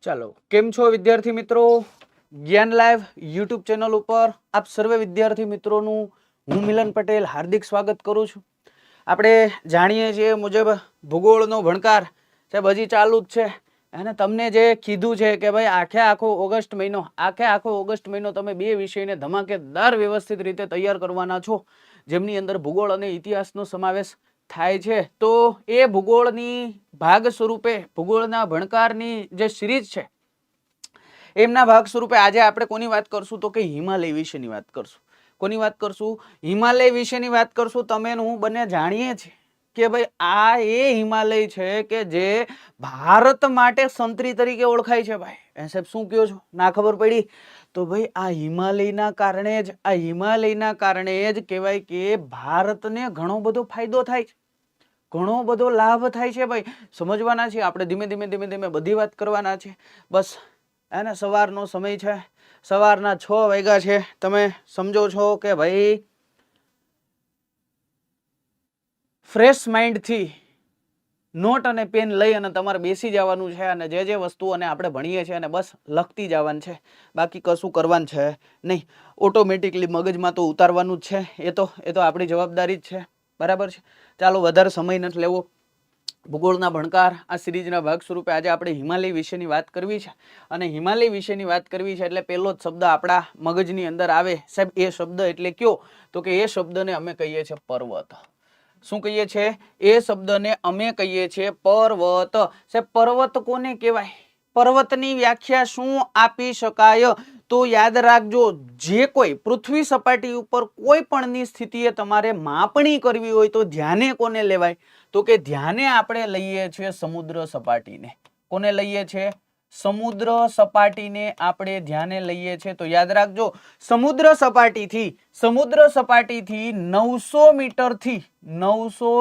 ચાલો, કેમ છો વિદ્યાર્થી મિત્રો? જ્ઞાન લાઈવ યુટ્યુબ ચેનલ ઉપર આપ સર્વે વિદ્યાર્થી મિત્રોનું હું મિલન પટેલ હાર્દિક સ્વાગત કરું છું. આપણે જાણીએ છીએ મુજબ ભૂગોળનો ભણકાર સાહેબ હજી ચાલુ જ છે અને તમને જે કીધું છે કે ભાઈ આખો ઓગસ્ટ મહિનો તમે બે વિષયને ધમાકેદાર વ્યવસ્થિત રીતે તૈયાર કરવાના છો, જેમની અંદર ભૂગોળ અને ઇતિહાસનો સમાવેશ થાય છે. તો એ ભૂગોળની ભાગ સ્વરૂપે ભૂગોળના ભણકારની જે સિરીઝ છે એમના ભાગ સ્વરૂપે આજે આપણે કોની વાત કરશું તો કે હિમાલય વિશેની વાત કરશું. કોની વાત કરશું? હિમાલય વિશેની વાત કરશું. તમે હું બંને જાણીએ છીએ કે ભાઈ આ એ હિમાલય છે કે જે ભારત માટે સંતરી તરીકે ઓળખાય છે. ભાઈ સાહેબ શું કહો છો? ના ખબર પડી? તો ભાઈ આ હિમાલયના કારણે જ કહેવાય કે ભારતને ઘણો બધો ફાયદો થાય છે, ઘણો બધો લાભ થાય છે. ભાઈ સમજવાના છે આપણે, ધીમે ધીમે બધી વાત કરવાના છે. બસ એને સવારનો સમય છે, સવારના 6 વાગ્યા છે. તમે સમજો છો કે ભાઈ ફ્રેશ માઇન્ડથી નોટ અને પેન લઈ અને તમારે બેસી જવાનું છે અને જે વસ્તુઓને આપણે ભણીએ છીએ અને બસ લખતી જવાનું છે, બાકી કશું કરવાનું છે નહીં. ઓટોમેટિકલી મગજમાં તો ઉતારવાનું જ છે. એ તો આપણી જવાબદારી જ છે. બરાબર છે. ચાલો, વધારે સમય નથી લેવો. ભૂગોળના ભણકાર આ સિરીઝના ભાગ સ્વરૂપે આજે આપણે હિમાલય વિશેની વાત કરવી છે. અને હિમાલય વિશેની વાત કરવી છે એટલે પહેલો જ શબ્દ આપણા મગજની અંદર આવે સાહેબ, એ શબ્દ એટલે કયો? તો કે એ શબ્દને અમે કહીએ છીએ પર્વત. શું કહીએ છીએ? એ શબ્દને અમે કહીએ છીએ પર્વત. સાહેબ પર્વત કોને કહેવાય? પર્વતની વ્યાખ્યા શું આપી શકાય? તો યાદ રાખજો, જે કોઈ પૃથ્વી સપાટી ઉપર કોઈ પણની સ્થિતિએ તમારે માપણી કરવી હોય તો ધ્યાને કોને લેવાય? તો કે ધ્યાને આપણે લઈએ છીએ સમુદ્ર સપાટીને. કોને લઈએ છીએ? સમુદ્ર સપાટીને આપણે ધ્યાને લઈએ છીએ. તો યાદ રાખજો, સમુદ્ર સપાટીથી 900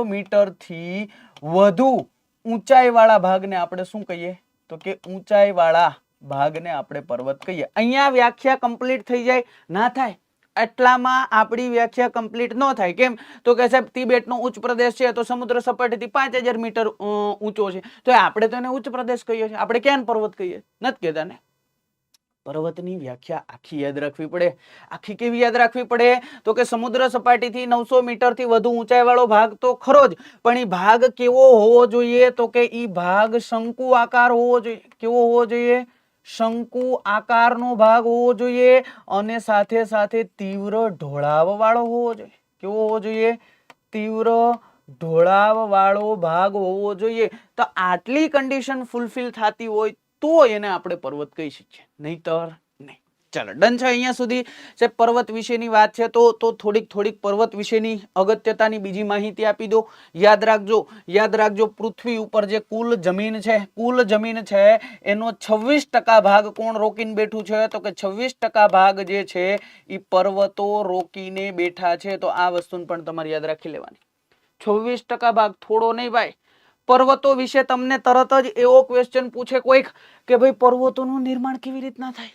મીટરથી વધુ ઊંચાઈવાળા ભાગને આપણે શું કહીએ? તો કે ઊંચાઈવાળા ભાગને આપણે પર્વત કહીએ. અહીંયા વ્યાખ્યા કમ્પ્લીટ થઈ જાય? ના થાય. એટલામાં આપણી વ્યાખ્યા કમ્પ્લીટ ન થાય. કેમ? તો કે સાહેબ તિબેટનો ઉચ્ચ પ્રદેશ છે તો સમુદ્ર સપાટીથી 5000 મીટર ઊંચો છે, તો આપણે તો એને ઉચ્ચ પ્રદેશ કહીએ છીએ. આપણે ક્યાં પર્વત કહીએ? નથી કહેતા ને. પર્વતની વ્યાખ્યા આખી યાદ રાખવી પડે. આખી કેવી યાદ રાખવી પડે? તો કે સમુદ્ર સપાટીથી 900 મીટરથી વધુ ઊંચાઈવાળો ભાગ તો ખરો જ, પણ એ ભાગ કેવો હોવો જોઈએ? તો કે એ ભાગ શંકુ આકાર હોવો જોઈએ. કેવો હોવો જોઈએ? શંકુ આકારનો ભાગ હોવો જોઈએ અને સાથે સાથે તીવ્ર ઢોળાવ વાળો હોવો જોઈએ. કેવો હોવો જોઈએ? તીવ્ર ઢોળાવ વાળો ભાગ હોવો જોઈએ. તો આટલી કન્ડિશન ફૂલફિલ થતી હોય તો એને આપણે પર્વત કહી શકીએ, નહીતર નહીં. ચાલો, ડન છે અહીંયા સુધી. જે પર્વત વિશેની વાત છે તો થોડીક પર્વત વિશેની અગત્યતાની બીજી માહિતી આપી દો. યાદ રાખજો પૃથ્વી ઉપર જે કુલ જમીન છે એનો 26% ભાગ કોણ રોકીને બેઠું છે? તો કે 26% ભાગ જે છે એ પર્વતો રોકીને બેઠા છે. તો આ વસ્તુને પણ તમારે યાદ રાખી લેવાની. 26% ભાગ થોડો નહીં ભાઈ. પર્વતો વિશે તમને તરત જ એવો ક્વેશ્ચન પૂછે કોઈક કે ભાઈ પર્વતોનું નિર્માણ કેવી રીતના થાય?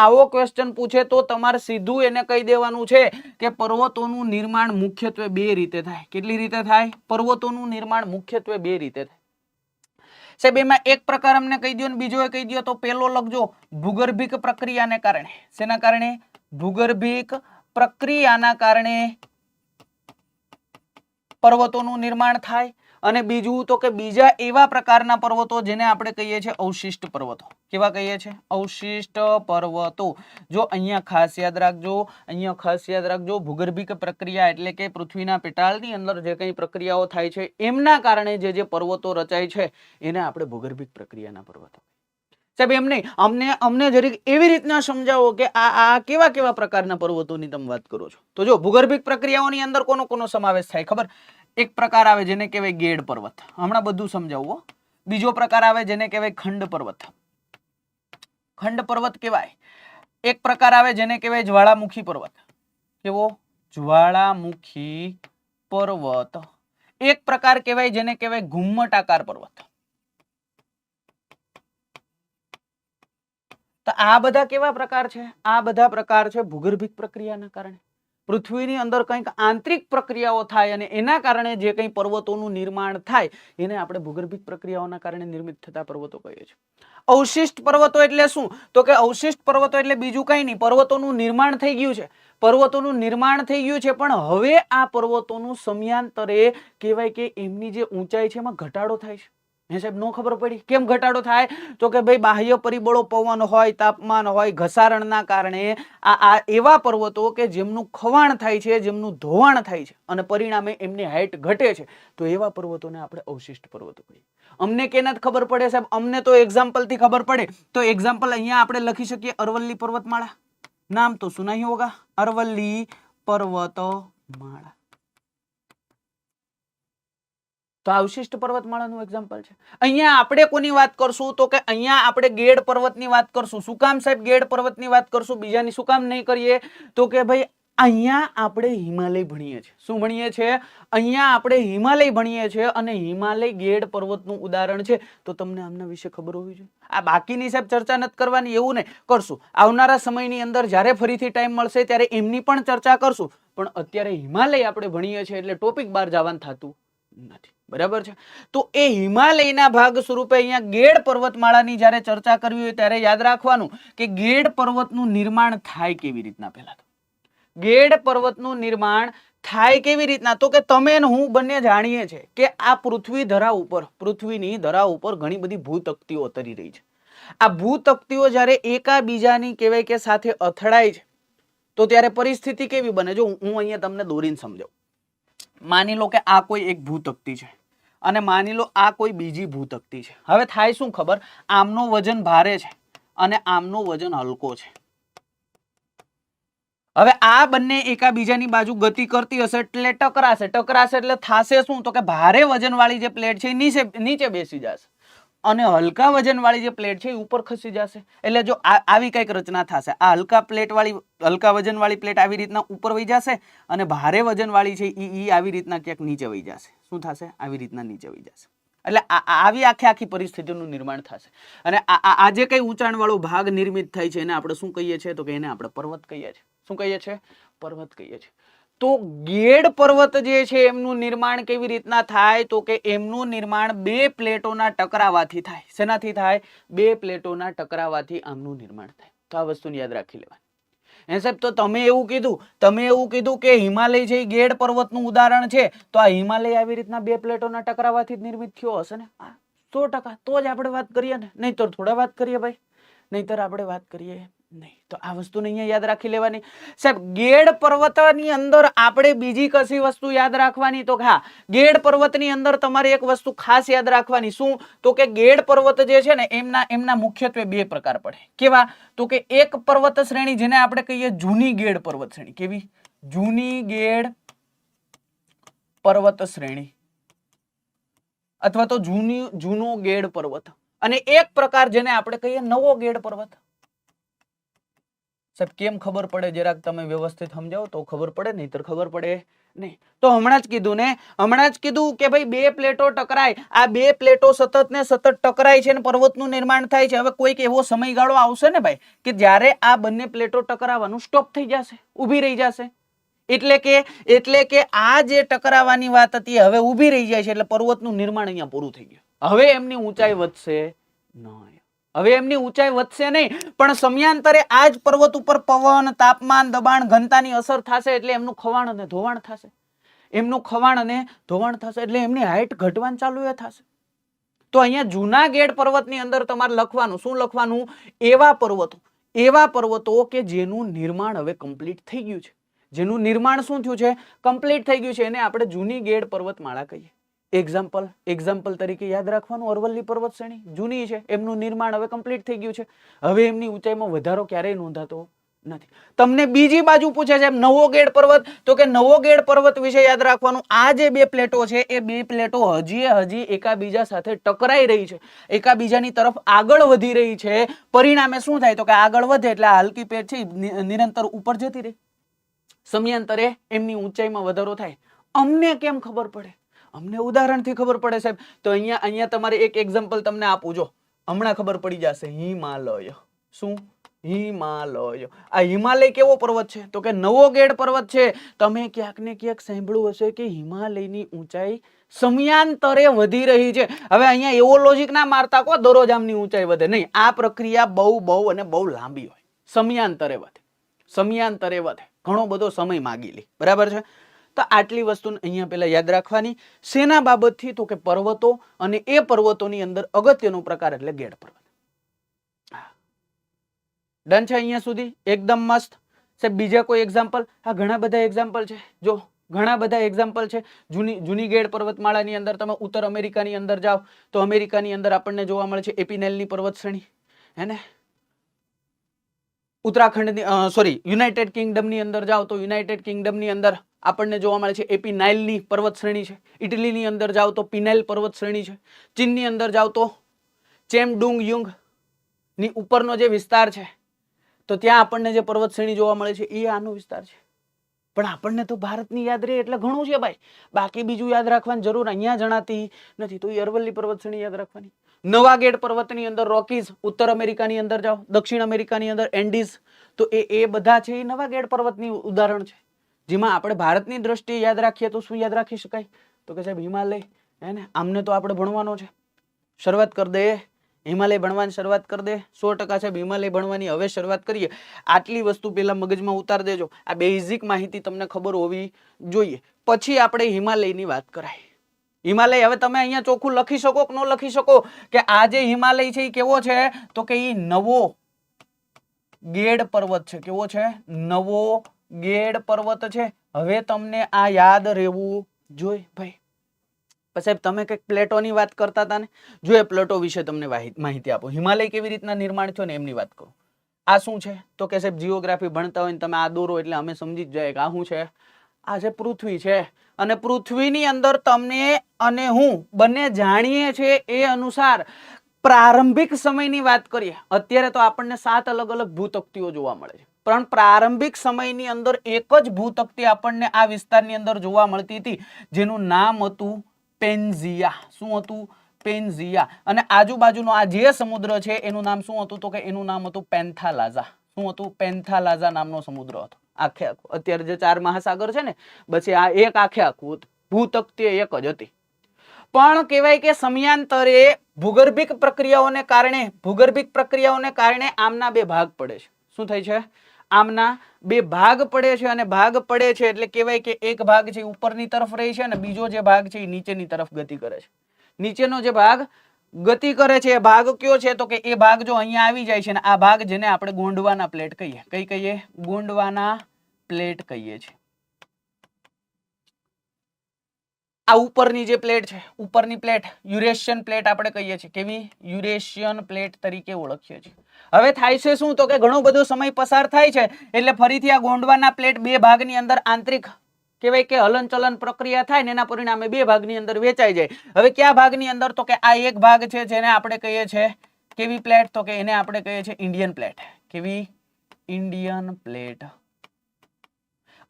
આવો ક્વેશ્ચન પૂછે તો તમારે સીધું એને કહી દેવાનું છે કે પર્વતોનું નિર્માણ મુખ્યત્વે 2 રીતે થાય. કેટલી રીતે થાય? પર્વતોનું નિર્માણ મુખ્યત્વે 2 રીતે થાય. સાહેબ એમાં એક પ્રકાર અમને કહી દો ને બીજો એ કહી દો. તો પેલો લખજો, ભૂગર્ભિક પ્રક્રિયાને કારણે. શેના કારણે? ભૂગર્ભિક પ્રક્રિયાના કારણે પર્વતોનું નિર્માણ થાય. અને બીજું તો કે બીજા એવા પ્રકારના પર્વતો જેને આપણે કહીએ છીએ અવશિષ્ટ પર્વતો. કેવા કહીએ છીએ? અવશિષ્ટ પર્વતો. જો અહીંયા ખાસ યાદ રાખજો, ભૂગર્ભિક પ્રક્રિયા એટલે કે પૃથ્વીના પેટાળની અંદર જે કંઈ પ્રક્રિયાઓ થાય છે એમના કારણે જે પર્વતો રચાય છે એને આપણે ભૂગર્ભિક પ્રક્રિયાના પર્વતો. સાહેબ એમ નહીં, અમને જરીક એવી રીતના સમજાવો કે આ કેવા પ્રકારના પર્વતોની તમે વાત કરો છો. તો જો ભૂગર્ભિક પ્રક્રિયાઓની અંદર કોનો સમાવેશ થાય ખબર? એક પ્રકાર આવે જેને કહેવાય ગેડ પર્વત. હમણાં બધું સમજાવું. બીજો પ્રકાર આવે જેને કહેવાય ખંડ પર્વત કહેવાય. એક પ્રકાર આવે જેને કહેવાય જ્વાળામુખી પર્વત. કેવો? જ્વાળામુખી પર્વત. એક પ્રકાર કહેવાય જેને કહેવાય ઘુમ્મટાકાર પર્વત. તો આ બધા કેવા પ્રકાર છે? આ બધા પ્રકાર છે ભૂગર્ભિક પ્રક્રિયાના કારણે. પૃથ્વીની અંદર કંઈક આંતરિક પ્રક્રિયાઓ થાય અને એના કારણે જે કંઈ પર્વતોનું નિર્માણ થાય એને આપણે ભૂગર્ભિક પ્રક્રિયાઓના કારણે નિર્મિત થતા પર્વતો કહીએ છીએ. અવશિષ્ટ પર્વતો એટલે શું? તો કે અવશિષ્ટ પર્વતો એટલે બીજું કંઈ નહીં, પર્વતોનું નિર્માણ થઈ ગયું છે, પર્વતોનું નિર્માણ થઈ ગયું છે, પણ હવે આ પર્વતોનું સમયાંતરે કહેવાય કે એમની જે ઊંચાઈ છે એમાં ઘટાડો થાય છે. હે સાહેબ, નો ખબર પડી કેમ ઘટાડો થાય? તો કે ભાઈ બાહ્ય પરિબળો, પવન હોય, તાપમાન હોય, ઘસારણના કારણે આ એવા પર્વતો કે જેમનું ખવાણ થાય છે, જેમનું ધોવાણ થાય છે અને પરિણામે એમની હાઈટ ઘટે છે, તો એવા પર્વતોને આપણે અવશિષ્ટ પર્વતો કહીએ. અમને કેનાથી ખબર પડે સાહેબ? અમને તો એક્ઝામ્પલ થી ખબર પડે. તો એક્ઝામ્પલ અહીંયા આપણે લખી શકીએ અરવલ્લી પર્વતમાળા. નામ તો સુના ही होगा, અરવલ્લી પર્વતમાળા. તો અવશિષ્ટ પર્વતમાળાનું એક્ઝામ્પલ છે. અહીંયા આપણે કોની વાત કરશું? તો કે અહીંયા આપણે ગેડ પર્વતની વાત કરશું. શું કામ સાહેબ ગેડ પર્વતની વાત કરશું? બીજાની શું કામ નહીં કરીએ? તો કે ભાઈ અહીંયા આપણે હિમાલય ભણીએ છીએ. શું ભણીએ છીએ? અહીંયા આપણે હિમાલય ભણીએ છીએ અને હિમાલય ગેડ પર્વતનું ઉદાહરણ છે. તો તમને આમના વિશે ખબર હોવી જોઈએ. આ બાકીની સાહેબ ચર્ચા નથી કરવાની, એવું નહીં, કરશું આવનારા સમયની અંદર. જ્યારે ફરીથી ટાઈમ મળશે ત્યારે એમની પણ ચર્ચા કરશું, પણ અત્યારે હિમાલય આપણે ભણીએ છીએ એટલે ટોપિક બહાર જવાનું થતું નથી. બરાબર છે? તો એ હિમાલયના ભાગ સ્વરૂપે અહીંયા ગેડ પર્વતમાળાની જ્યારે ચર્ચા કરવી હોય ત્યારે યાદ રાખવાનું કે ગેડ પર્વતનું નિર્માણ થાય કેવી રીતના. પહેલા તો ગેડ પર્વતનું નિર્માણ થાય કેવી રીતના? તો કે તમે ને હું બંને જાણીએ છીએ કે આ પૃથ્વીની ધરા ઉપર ઘણી બધી ભૂતકતીઓ તરી રહી છે. આ ભૂતકતીઓ જ્યારે એકાબીજાની કહેવાય કે સાથે અથડાય છે તો ત્યારે પરિસ્થિતિ કેવી બને? જો હું અહીંયા તમને દોરીને સમજાવું. માની લો કે આ કોઈ એક ભૂતકતી છે અને માની લો આ કોઈ બીજી ભૂતકતી છે. હવે થાય શું ખબર? આમનું વજન ભારે છે અને આમનું વજન હલકો છે. હવે આ બંને એકાબીજાની બાજુ ગતિ કરતી હશે એટલે ટકરાશે. ટકરાશે એટલે થાશે શું? તો કે ભારે વજનવાળી જે પ્લેટ છે એ નીચે બેસી જશે અને હલકા વજનવાળી જે પ્લેટ છે એ ઉપર ખસી જશે. એટલે જો આવી કંઈક રચના થશે. આ હલકા વજનવાળી પ્લેટ આવી રીતના ઉપર વહી જશે અને ભારે વજનવાળી છે એ આવી રીતના ક્યાંક નીચે વહી જશે. શું થશે? આવી રીતના નીચે વહી જશે. એટલે આવી આખી પરિસ્થિતિનું નિર્માણ થશે. અને આ જે કઈ ઊંચાણવાળો ભાગ નિર્મિત થાય છે એને આપણે શું કહીએ છીએ? તો કે એને આપણે પર્વત કહીએ છીએ. શું કહીએ છીએ? પર્વત કહીએ છીએ. તો ગેડ પર્વત જે છે એમનું નિર્માણ કેવી રીતના થાય? તો કે એમનું નિર્માણ બે પ્લેટોના ટકરાવાથી થાય. શેનાથી થાય? બે પ્લેટોના ટકરાવાથી આમનું નિર્માણ થાય. તો આ વસ્તુને યાદ રાખી લેવાની. હે સાહેબ, તો તમે એવું કીધું કે હિમાલય છે ગેડ પર્વતનું ઉદાહરણ છે. તો આ હિમાલય આવી રીતના બે પ્લેટોના ટકરાવાથી નિર્મિત થયો હશે ને? 100%. તો જ આપણે વાત કરીએ ને, નહીતર થોડા વાત કરીએ ભાઈ, નહીતર આપણે વાત કરીએ નહીં. તો આ વસ્તુને અહીંયા યાદ રાખી લેવાની. સાહેબ ગેડ પર્વતની અંદર આપણે બીજી કશી વસ્તુ યાદ રાખવાની? તો હા, ગેડ પર્વતની અંદર તમારે એક વસ્તુ ખાસ યાદ રાખવાની. શું? તો કે ગેડ પર્વત જે છે ને એમના મુખ્યત્વે બે પ્રકાર પડે. કેવા? તો કે એક પર્વત શ્રેણી જેને આપણે કહીએ જૂની ગેડ પર્વત શ્રેણી. કેવી? જૂની ગેડ પર્વત શ્રેણી અથવા તો જૂનો ગેડ પર્વત. અને એક પ્રકાર જેને આપણે કહીએ નવો ગેડ પર્વત. સાહેબ કેમ ખબર પડે? જરાક તમે વ્યવસ્થિત સમજાવો તો ખબર પડે, નહીતર ખબર પડે નહીં. તો હમણાં જ કીધું કે ભાઈ બે પ્લેટો ટકરાય. આ બે પ્લેટો સતત ને સતત ટકરાય છે અને પર્વતનું નિર્માણ થાય છે. હવે કોઈક એવો સમયગાળો આવશે ને ભાઈ કે જ્યારે આ બંને પ્લેટો ટકરાવાનું સ્ટોપ થઈ જશે, ઊભી રહી જશે. એટલે કે આ જે ટકરાવાની વાત હતી હવે ઊભી રહી જાય છે. એટલે પર્વતનું નિર્માણ અહીંયા પૂરું થઈ ગયું. હવે એમની ઊંચાઈ વધશે નહીં. પણ સમયાંતરે આ જ પર્વત ઉપર પવન, તાપમાન, દબાણ, ઘનતાની અસર થશે એટલે એમનું ખવાણ અને ધોવાણ થશે. એટલે એમની હાઈટ ઘટવાનું ચાલુ થશે. તો અહીંયા જૂના ગેડ પર્વતની અંદર તમારે લખવાનું. શું લખવાનું? એવા પર્વતો કે જેનું નિર્માણ હવે કમ્પ્લીટ થઈ ગયું છે. જેનું નિર્માણ શું થયું છે? કમ્પ્લીટ થઈ ગયું છે. એને આપણે જૂની ગેડ પર્વતમાળા કહીએ. એક્ઝામ્પલ તરીકે યાદ રાખવાનું અરવલ્લી પર્વત શ્રેણી જૂની છે, એમનું નિર્માણ હવે કમ્પ્લીટ થઈ ગયું છે. હવે એમની ઊંચાઈમાં વધારો ક્યારેય નોંધાતો નથી. તમને બીજી બાજુ પૂછે છે નવો ગેડ પર્વત. તો કે નવો ગેડ પર્વત વિશે યાદ રાખવાનું. આ જે બે પ્લેટો છે એ બે પ્લેટો હજી એકાબીજા સાથે ટકરાઈ રહી છે, એકાબીજાની તરફ આગળ વધી રહી છે. પરિણામે શું થાય? તો કે આગળ વધે એટલે આ હલકી પ્લેટ છે નિરંતર ઉપર જતી રહે. સમયાંતરે એમની ઊંચાઈમાં વધારો થાય. અમને કેમ ખબર પડે? અમને ઉદાહરણથી ખબર પડે સાહેબ. તો અહીંયા તમારે એક એક્ઝામ્પલ તમને આપું. જો હમણાં ખબર પડી જશે. હિમાલય. શું? હિમાલય. આ હિમાલય કેવો પર્વત છે? તો કે નવો ગેડ પર્વત છે. તમે ક્યાંક ને ક્યાંક સાંભળ્યું હશે કે હિમાલયની ઊંચાઈ સમયાંતરે વધી રહી છે. હવે અહીંયા એવો લોજિક ના મારતા કો દરરોજ આમની ઊંચાઈ વધે નહીં. આ પ્રક્રિયા બહુ અને બહુ લાંબી હોય. સમયાંતરે વધે, સમયાંતરે વધે, ઘણો બધો સમય માગી લે. બરાબર છે? તો આટલી વસ્તુ અહીંયા પેલા યાદ રાખવાની. શેના બાબતથી? તો કે પર્વતો, અને એ પર્વતોની અંદર અગત્યનો પ્રકાર એટલે ગેડ પર્વત. ડન છે અહીંયા સુધી? એકદમ મસ્ત. સાહેબ બીજા કોઈ એક્ઝામ્પલ? હા, ઘણા બધા એક્ઝામ્પલ છે. જો ઘણા બધા એક્ઝામ્પલ છે. જૂની ગેડ પર્વતમાળાની અંદર તમે ઉત્તર અમેરિકાની અંદર જાઓ તો અમેરિકાની અંદર આપણને જોવા મળે છે એપિનેલની પર્વત શ્રેણી, હે ને? ઉત્તરાખંડની યુનાઇટેડ કિંગડમની અંદર જાઓ તો યુનાઇટેડ કિંગડમની અંદર આપણને જોવા મળે છે એપિનાઇલની પર્વત શ્રેણી છે. ઇટલીની અંદર જાઓ તો પિનાઇલ પર્વત શ્રેણી છે. ચીનની અંદર જાઓ તો ચેમડુંગ યુંગ ની ઉપરનો જે વિસ્તાર છે તો ત્યાં આપણને જે પર્વત શ્રેણી જોવા મળે છે એ આનો વિસ્તાર છે. પણ આપણને તો ભારતની યાદ રહે એટલે ઘણું છે ભાઈ. બાકી બીજું યાદ રાખવાની જરૂર અહીંયા જણાતી નથી. તો એ અરવલ્લી પર્વત શ્રેણી યાદ રાખવાની. નવા ગેડ પર્વતની અંદર રોકીઝ, ઉત્તર અમેરિકાની અંદર જાઓ, દક્ષિણ અમેરિકાની અંદર એન્ડીઝ, તો એ બધા છે એ નવા ગેડ પર્વતની ઉદાહરણ છે. જેમાં આપણે ભારતની દ્રષ્ટિએ યાદ રાખીએ તો શું યાદ રાખી શકાય? તો કે સાહેબ હિમાલય, હે ને? આમને તો આપણે ભણવાનો છે. શરૂઆત કરી દે, હિમાલય ભણવાની શરૂઆત કરી દે. 100% સાહેબ હિમાલય ભણવાની હવે શરૂઆત કરીએ. આટલી વસ્તુ પેલા મગજમાં ઉતાર દેજો. આ બેઝિક માહિતી તમને ખબર હોવી જોઈએ. પછી આપણે હિમાલયની વાત કરાય. હિમાલય હવે તમે અહીંયા ચોખ્ખું લખી શકો કે ન લખી શકો કે આ જે હિમાલય છે એ કેવો છે? તો કે એ નવો ગેડ પર્વત છે. કેવો છે? નવો ગેડ પર્વત છે. હવે તમને આ યાદ રહેવું જોઈએ ભાઈ. સાહેબ તમે કઈક પ્લેટોની વાત કરતા હતા ને, જો એ પ્લેટો વિશે તમને માહિતી આપો. હિમાલય કેવી રીતના નિર્માણ થયો ને એમની વાત કરું. આ શું છે? તો કે સાહેબ જીઓગ્રાફી ભણતા હોય ને તમે આ દોરો એટલે અમે સમજી જ જાય કે આ શું છે. આ છે પૃથ્વી છે. અને પૃથ્વીની અંદર તમને અને હું બંને જાણીએ છીએ એ અનુસાર પ્રારંભિક સમયની વાત કરીએ. અત્યારે તો આપણને 7 અલગ અલગ ભૂતકતીઓ જોવા મળે છે. પણ પ્રારંભિક સમયની અંદર એક જ ભૂતકતી આપણને આ વિસ્તારની અંદર જોવા મળતી હતી, જેનું નામ હતું પેન્ઝિયા. શું હતું? પેન્ઝિયા. અને આજુબાજુનો આ જે સમુદ્ર છે એનું નામ શું હતું? તો કે એનું નામ હતું પેન્થાલાઝા. શું હતું? પેન્થાલાઝા નામનો સમુદ્ર હતો. આખે આખું અત્યારે જે 4 મહાસાગર છે ને, બસ આ એક આખે આખું ભૂતકતી એક જ હતી. પણ કહેવાય કે સમયાંતરે ભૂગર્ભિક પ્રક્રિયાઓને કારણે આમના 2 ભાગ પડે છે. શું થાય છે? આમના 2 ભાગ પડે છે. અને ભાગ પડે છે એટલે કહેવાય કે એક ભાગ છે ઉપરની તરફ રહે છે અને બીજો જે ભાગ છે એ નીચેની તરફ ગતિ કરે છે. નીચેનો જે ભાગ ગતિ કરે છે એ ભાગ કયો છે? તો કે એ ભાગ જો અહીંયા આવી જાય છે ને આ ભાગ જેને આપણે ગોંડવાના પ્લેટ કહીએ. કઈ કહીએ? ગોંડવાના પ્લેટ કહીએ છીએ. આ ઉપરની જે પ્લેટ છે, ઉપરની પ્લેટ યુરેશિયન પ્લેટ આપણે કહીએ છીએ. કેવી? યુરેશિયન પ્લેટ તરીકે ઓળખીએ છીએ. હવે થાય છે શું? તો કે ઘણો બધો સમય પસાર થાય છે એટલે ફરીથી આ ગોંડવાના પ્લેટ 2 ભાગની અંદર આંતરિક કહેવાય કે હલનચલન પ્રક્રિયા થાય ને એના પરિણામે 2 ભાગની અંદર વેચાઈ જાય. હવે કયા ભાગની અંદર? તો કે આ એક ભાગ છે જેને આપણે કહીએ છીએ કેવી પ્લેટ? તો કે એને આપણે કહીએ છીએ ઇન્ડિયન પ્લેટ. કેવી? Indian plate.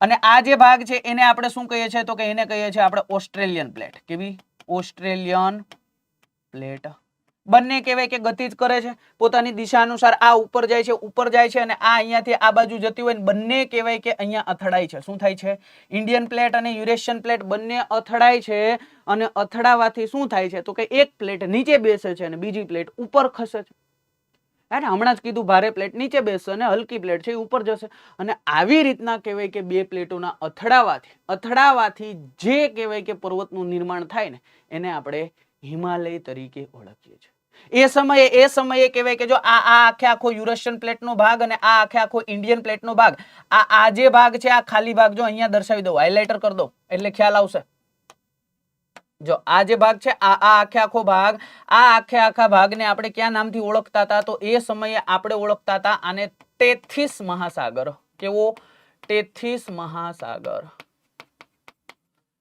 અને આ જે ભાગ છે એને આપણે શું કહીએ છીએ? તો કે એને કહીએ છીએ આપણે ઓસ્ટ્રેલિયન પ્લેટ. કેવી? Australian plate. બંને કહેવાય કે ગતિ જ કરે છે પોતાની દિશા અનુસાર. આ ઉપર જાય છે અને આ અહીંયાથી આ બાજુ જતી હોય ને બંને કહેવાય કે અહીંયા અથડાય છે. શું થાય છે? ઇન્ડિયન પ્લેટ અને યુરેશિયન પ્લેટ બંને અથડાય છે. અને અથડાવાથી શું થાય છે? તો કે એક પ્લેટ નીચે બેસે છે અને બીજી પ્લેટ ઉપર ખસે છે. હમણાં જ કીધું ભારે પ્લેટ નીચે બેસશે અને હલકી પ્લેટ છે ઉપર જશે. અને આવી રીતના કહેવાય કે 2 પ્લેટોના અથડાવાથી જે કહેવાય કે પર્વતનું નિર્માણ થાય ને એને આપણે હિમાલય તરીકે ઓળખીએ છીએ. એ સમયે કહેવાય કે જો આ આખે આખો યુરેશિયન પ્લેટનો ભાગ અને આ આખે આખો ઇન્ડિયન પ્લેટનો ભાગ, આ જે ભાગ છે આ ખાલી ભાગ જો અહીંયા દર્શાવી દઉં, હાઇલાઇટર કરી દઉં એટલે ખ્યાલ આવશે. જો આ જે ભાગ છે આ આખે આખો ભાગ, આ આખે આખા ભાગને આપણે ક્યાં નામથી ઓળખતા હતા? તો એ સમયે આપણે ઓળખતા હતા આને ટેથીસ મહાસાગર. કેવો? ટેથીસ મહાસાગર.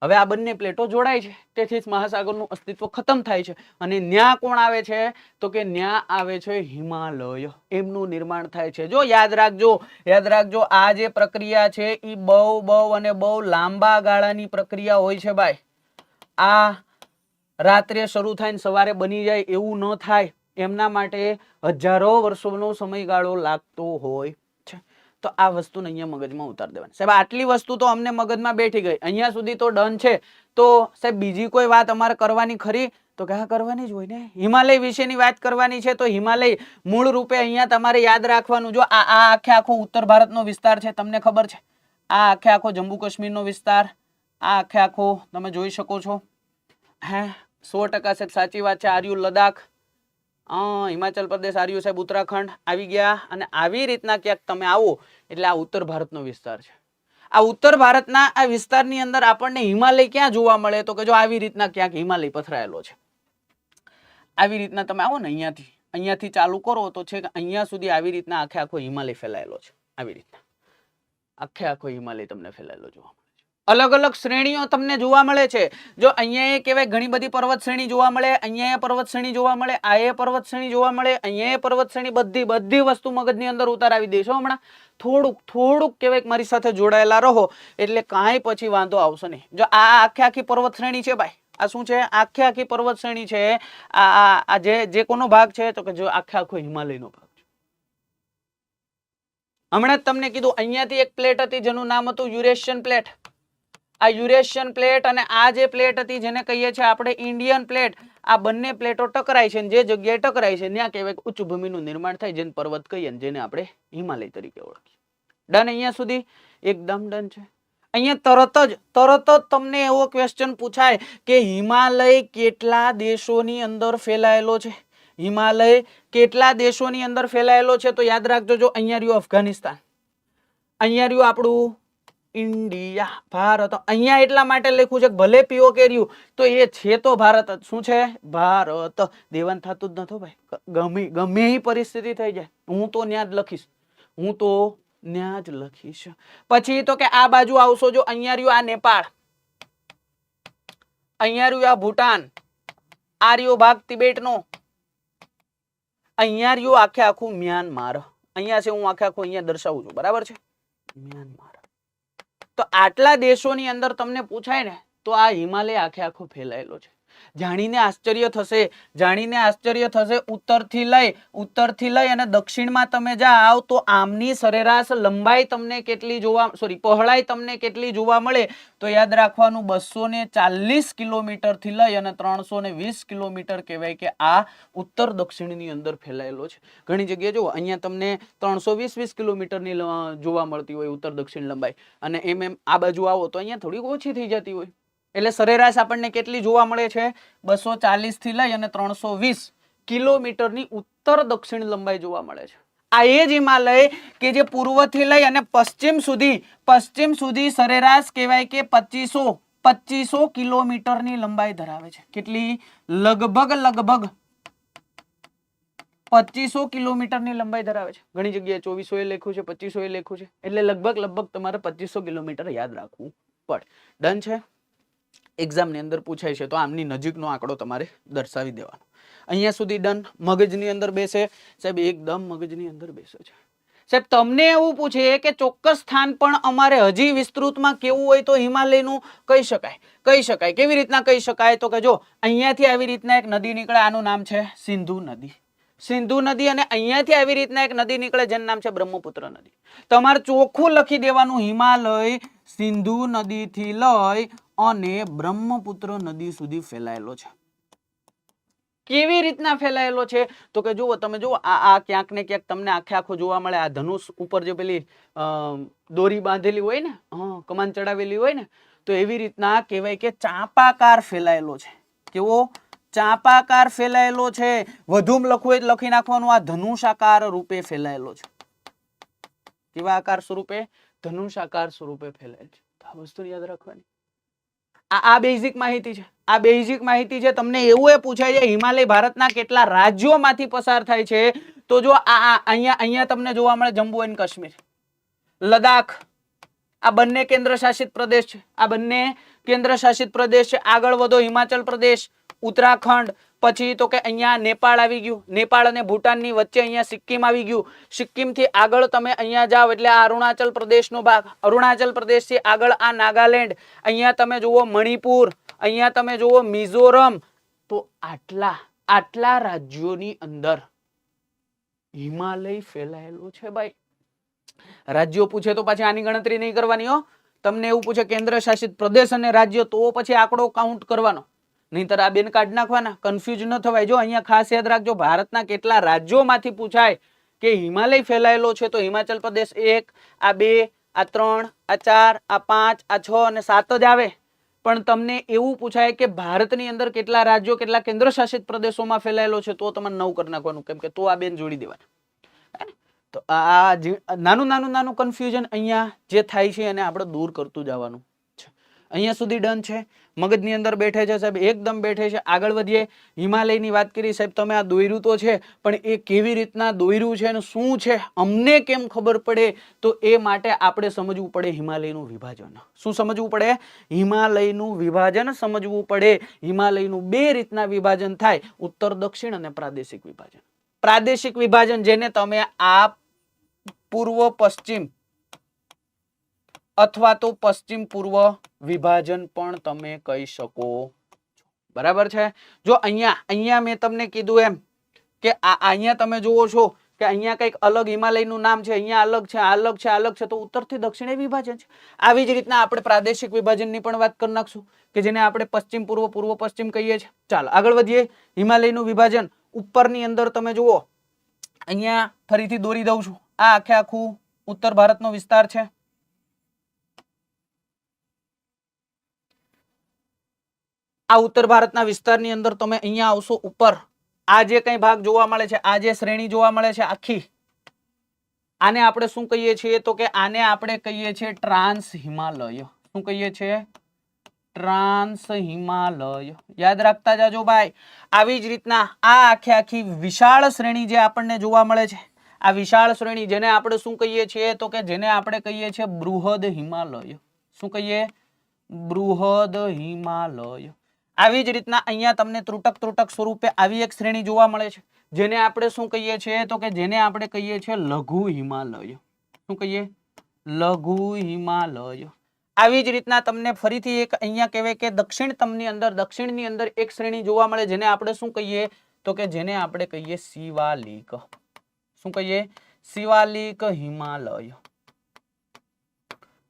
હવે આ બંને પ્લેટો જોડાય છે, ટેથીસ મહાસાગરનું અસ્તિત્વ ખતમ થાય છે અને ન્યા કોણ આવે છે? તો કે ન્યા આવે છે હિમાલય. એમનું નિર્માણ થાય છે. જો યાદ રાખજો આ જે પ્રક્રિયા છે એ બહુ લાંબા ગાળાની પ્રક્રિયા હોય છે ભાઈ. આ રાત્રે શરૂ થાય ને સવારે બની જાય એવું ન થાય. એમના માટે હજારો વર્ષોનો સમયગાળો લાગતો હોય છે. તો આ વસ્તુને અહીંયા મગજમાં ઉતાર દેવાની. સાહેબ આટલી વસ્તુ તો અમને મગજમાં બેઠી ગઈ, અહીંયા સુધી તો ડન છે. તો સાહેબ બીજી કોઈ વાત અમારે કરવાની ખરી? તો કે હા કરવાની જ હોય ને. હિમાલય વિશેની વાત કરવાની છે તો હિમાલય મૂળ રૂપે અહીંયા તમારે યાદ રાખવાનું. જો આ આખે આખો ઉત્તર ભારતનો વિસ્તાર છે, તમને ખબર છે. આ આખે આખો જમ્મુ કાશ્મીરનો વિસ્તાર, આ આખે આખો તમે જોઈ શકો છો. હે 100% સાહેબ સાચી વાત છે. આર્યુ લદ્દાખ, હિમાચલ પ્રદેશ, આર્યુ સાહેબ ઉત્તરાખંડ આવી ગયા. અને આવી રીતના ક્યાંક તમે આવો એટલે આ ઉત્તર ભારતનો વિસ્તાર છે. આ ઉત્તર ભારતના આ વિસ્તારની અંદર આપણને હિમાલય ક્યાં જોવા મળે? તો કે જો આવી રીતના ક્યાંક હિમાલય પથરાયેલો છે. આવી રીતના તમે આવો ને અહીંયાથી ચાલુ કરો તો છે કે અહીંયા સુધી આવી રીતના આખે આખો હિમાલય ફેલાયેલો છે. આવી રીતના આખે આખો હિમાલય તમને ફેલાયેલો જોવા મળે છે. અલગ અલગ શ્રેણીઓ તમને જોવા મળે છે. જો અહીંયા એ કહેવાય ઘણી બધી પર્વત શ્રેણી જોવા મળે, અહીંયા પર્વત શ્રેણી જોવા મળે, આ એ પર્વત શ્રેણી જોવા મળે, અહીંયા પર્વત શ્રેણી, બધી વસ્તુ મગજની અંદર ઉતારાવી દઈશું હમણાં. થોડુંક કહેવાય મારી સાથે જોડાયેલા રહો એટલે કાંઈ પછી વાંધો આવશે નહીં. જો આ આખી પર્વત શ્રેણી છે ભાઈ, આ શું છે? આખી પર્વત શ્રેણી છે. આ જે કોનો ભાગ છે? તો કે જો આખો હિમાલયનો ભાગ છે. હમણાં જ તમને કીધું અહીંયાથી એક પ્લેટ હતી જેનું નામ હતું યુરેશિયન પ્લેટ. આ યુરેશિયન પ્લેટ અને આ જે પ્લેટ હતી જેને કહીએ છીએ આપણે ઇન્ડિયન પ્લેટ, આ બંને પ્લેટો ટકરાય છે. જે જગ્યાએ ટકરાય છે ત્યાં કહેવાય ઉચ્ચ ભૂમિનું નિર્માણ થાય, જેને પર્વત કહીએ, જેને આપણે હિમાલય તરીકે ઓળખીએ. ડન? અહીંયા સુધી એકદમ ડન છે. અહીંયા તરત જ તમને એવો ક્વેશ્ચન પૂછાય કે હિમાલય કેટલા દેશોની અંદર ફેલાયેલો છે? હિમાલય કેટલા દેશોની અંદર ફેલાયેલો છે? તો યાદ રાખજો. જો અહીંયા રહ્યું અફઘાનિસ્તાન, અહીંયા રહ્યું આપણું ઇન્ડિયા, ભારત. અહીંયા એટલા માટે લખ્યું છે કે ભલે પીઓ કર્યું તો એ છે તો ભારત જ. શું છે? ભારત. દેવાન થતું જ નતો ભાઈ. ગમે એ પરિસ્થિતિ થઈ જાય હું તો ન્યા જ લખીશ, પછી તો કે આ બાજુ આવશો. જો અહીંયા રહ્યું આ નેપાળ, અહીંયા રહ્યું આ ભૂટાન, આ રહ્યો ભાગ તિબેટનો, અહીંયા રહ્યું આખે આખું મ્યાનમાર. અહીંયા છે, હું આખે આખું અહીંયા દર્શાવું છું, બરાબર છે? મ્યાનમાર. તો આટલા દેશોની અંદર તમને પૂછાય ને તો આ હિમાલય આખે આખો ફેલાયેલો છે. જાણીને આશ્ચર્ય થશે, ઉત્તરથી લઈ અને દક્ષિણમાં તમે જાઓ તો આમની સરેરાશ લંબાઈ તમને કેટલી પહોળાઈ તમને કેટલી જોવા મળે? તો યાદ રાખવાનું 240 કિલોમીટર થી લઈ અને 320 કિલોમીટર કહેવાય કે આ ઉત્તર દક્ષિણની અંદર ફેલાયેલો છે. ઘણી જગ્યાએ જુઓ અહીંયા તમને 320 કિલોમીટરની જોવા મળતી હોય ઉત્તર દક્ષિણ લંબાઈ, અને એમ આ બાજુ આવો તો અહીંયા થોડી ઓછી થઈ જતી હોય. એટલે સરેરાશ આપણને કેટલી જોવા મળે છે? 240 થી લઈ અને 320 કિલોમીટરની ઉત્તર દક્ષિણ લંબાઈ જોવા મળે છે. આ એ જ હિમાલય કે જે પૂર્વથી લઈ અને પશ્ચિમ સુધી સરેરાશ કહેવાય કે 2500 કિલોમીટરની લંબાઈ ધરાવે છે. કેટલી? લગભગ 2500 કિલોમીટરની લંબાઈ ધરાવે છે. ઘણી જગ્યાએ 2400 એ લખ્યું છે, 2500 એ લખ્યું છે. એટલે લગભગ તમારે 2500 કિલોમીટર યાદ રાખવું પડે. ડન છે? એક્ઝામની અંદર પૂછાય છે તો આમની નજીકનો આંકડો તમારે દર્શાવી દેવાનો. અહીંયા સુધી ડન? મગજની અંદર બેસે? સાહેબ એકદમ મગજની અંદર બેસે છે. સાહેબ તમને એવું પૂછે કે ચોક્કસ સ્થાન પણ અમારે હજી વિસ્તૃતમાં કેવું હોય તો હિમાલયનું કહી શકાય. કેવી રીતના કહી શકાય? તો કે જો અહીંયાથી આવી રીતના એક નદી નીકળે, આનું નામ છે સિંધુ નદી. અને અહીંયાથી આવી રીતના એક નદી નીકળે જેનું નામ છે બ્રહ્મપુત્ર નદી. તમારે ચોખ્ખું લખી દેવાનું હિમાલય સિંધુ નદીથી લઈ અને બ્રહ્મપુત્ર નદી સુધી ફેલાયેલો છે. કેવી રીતના ફેલાયેલો છે? તો કે જુઓ તમે જુઓ આ ક્યાંક ને ક્યાંક તમને આખે આખો જોવા મળે. આ ધનુષ ઉપર જે પેલી દોરી બાંધેલી હોય ને, કમાન ચડાવેલી હોય ને, તો એવી રીતના કહેવાય કે ચાપાકાર ફેલાયેલો છે. કેવો? ચાપાકાર ફેલાયેલો છે. વધુમાં લખવું એટલે લખી નાખવાનું આ ધનુષાકાર રૂપે ફેલાયેલો છે. કેવા આકાર સ્વરૂપે? ધનુષાકાર સ્વરૂપે ફેલાયેલ છે. આ વસ્તુ યાદ રાખવાની. આ બેઝિક માહિતી છે. તમને એવું એ પૂછાય છે હિમાલય ભારતના કેટલા રાજ્યોમાંથી પસાર થાય છે? તો જો અહીંયા તમને જોવા મળે જમ્મુ એન્ડ કાશ્મીર, લદ્દાખ, આ બંને કેન્દ્ર શાસિત પ્રદેશ છે. આગળ વધો હિમાચલ પ્રદેશ, ઉત્તરાખંડ, પછી તો કે અહીંયા નેપાળ આવી ગયું. નેપાળ અને ભૂટાનની વચ્ચે અહીંયા સિક્કિમ આવી ગયું. સિક્કિમથી આગળ તમે અહીંયા જાઓ એટલે આ અરુણાચલ પ્રદેશનો ભાગ. અરુણાચલ પ્રદેશથી આગળ આ નાગાલેન્ડ, અહીંયા તમે જુઓ મણિપુર, અહીંયા તમે જુઓ મિઝોરમ. તો આટલા આટલા રાજ્યોની અંદર હિમાલય ફેલાયેલો છે ભાઈ. રાજ્યો પૂછે તો પાછી આની ગણતરી નહીં કરવાની હો. તમને એવું પૂછે કેન્દ્ર શાસિત પ્રદેશ અને રાજ્ય, તો પછી આંકડો કાઉન્ટ કરવાનો, નહીંતર આ બેન કાઢ નાખવાના. કન્ફ્યુઝ ન થવાય. જો અહીંયા ખાસ યાદ રાખજો, ભારતના કેટલા રાજ્યોમાંથી પૂછાય કે હિમાલય ફેલાયેલો છે, તો હિમાચલ પ્રદેશ 1, આ 2, આ 3, આ 4, આ 5, આ 6 અને 7 જ આવે. પણ તમને એવું પૂછાય કે ભારતની અંદર કેટલા રાજ્યો કેટલા કેન્દ્ર શાસિત પ્રદેશોમાં ફેલાયેલો છે, તો તમારે 9 કરી નાખવાનું, કેમ કે તો આ બેન જોડી દેવાના. તો આ નાનું કન્ફ્યુઝન અહીંયા જે થાય છે એને આપણે દૂર કરતું જવાનું છે. અહીંયા સુધી ડન છે, મગજની અંદર બેઠે છે સાહેબ, એકદમ બેઠે છે. આગળ વધીએ. હિમાલયની વાત કરી સાહેબ, તમે આ દોર્યું તો છે, પણ એ કેવી રીતના દોર્યું છે અને શું છે અમને કેમ ખબર પડે, તો એ માટે આપણે સમજવું પડે હિમાલયનું વિભાજન. શું સમજવું પડે? હિમાલયનું વિભાજન સમજવું પડે. હિમાલયનું 2 રીતના વિભાજન થાય, ઉત્તર દક્ષિણ અને પ્રાદેશિક વિભાજન. પ્રાદેશિક વિભાજન જેને તમે આ પૂર્વ પશ્ચિમ અથવા તો પશ્ચિમ પૂર્વ વિભાજન પણ તમે કહી શકો. બરાબર છે? જો અહીંયા મેં તમને કીધું એમ કે અહીંયા તમે જુઓ છો કે અહીંયા કંઈક અલગ હિમાલયનું નામ છે, અહીંયા અલગ છે, આ અલગ છે, આ અલગ છે, તો ઉત્તરથી દક્ષિણે વિભાજન છે. આવી જ રીતના આપણે પ્રાદેશિક વિભાજનની પણ વાત કરી નાખશું કે જેને આપણે પશ્ચિમ પૂર્વ પૂર્વ પશ્ચિમ કહીએ છીએ. ચાલો આગળ વધીએ. હિમાલયનું વિભાજન ઉપરની અંદર તમે જુઓ, અહીંયા ફરીથી દોરી દઉં છું. આ આખે આખું ઉત્તર ભારતનો વિસ્તાર છે. આ ઉત્તર ભારતના વિસ્તારની અંદર તમે અહીંયા આવશો ઉપર, આ જે કઈ ભાગ જોવા મળે છે, આ જે શ્રેણી જોવા મળે છે આખી, આને આપણે શું કહીએ છીએ? તો કે આને આપણે કહીએ છીએ ટ્રાન્સ હિમાલય. શું કહીએ છીએ? ટ્રાન્સ હિમાલય. યાદ રાખતા જાજો ભાઈ. આવી જ રીતના આ આખી વિશાળ શ્રેણી જે આપણને જોવા મળે છે, આ વિશાળ શ્રેણી જેને આપણે શું કહીએ છીએ? તો કે જેને આપણે કહીએ છીએ બૃહદ હિમાલય. શું કહીએ? બૃહદ હિમાલય. આવી જ રીતના અહીંયા તમને ત્રુટક સ્વરૂપે આવી એક શ્રેણી જોવા મળે છે, જેને આપણે શું કહીએ છીએ? તો કે જેને આપણે કહીએ છીએ લઘુ હિમાલય. શું કહીએ? લઘુ હિમાલય. આવી જ રીતના તમને ફરીથી એક અહીંયા કહેવાય કે દક્ષિણની અંદર એક શ્રેણી જોવા મળે, જેને આપણે શું કહીએ? તો કે જેને આપણે કહીએ શિવાલિક. શું કહીએ? શિવાલિક હિમાલય.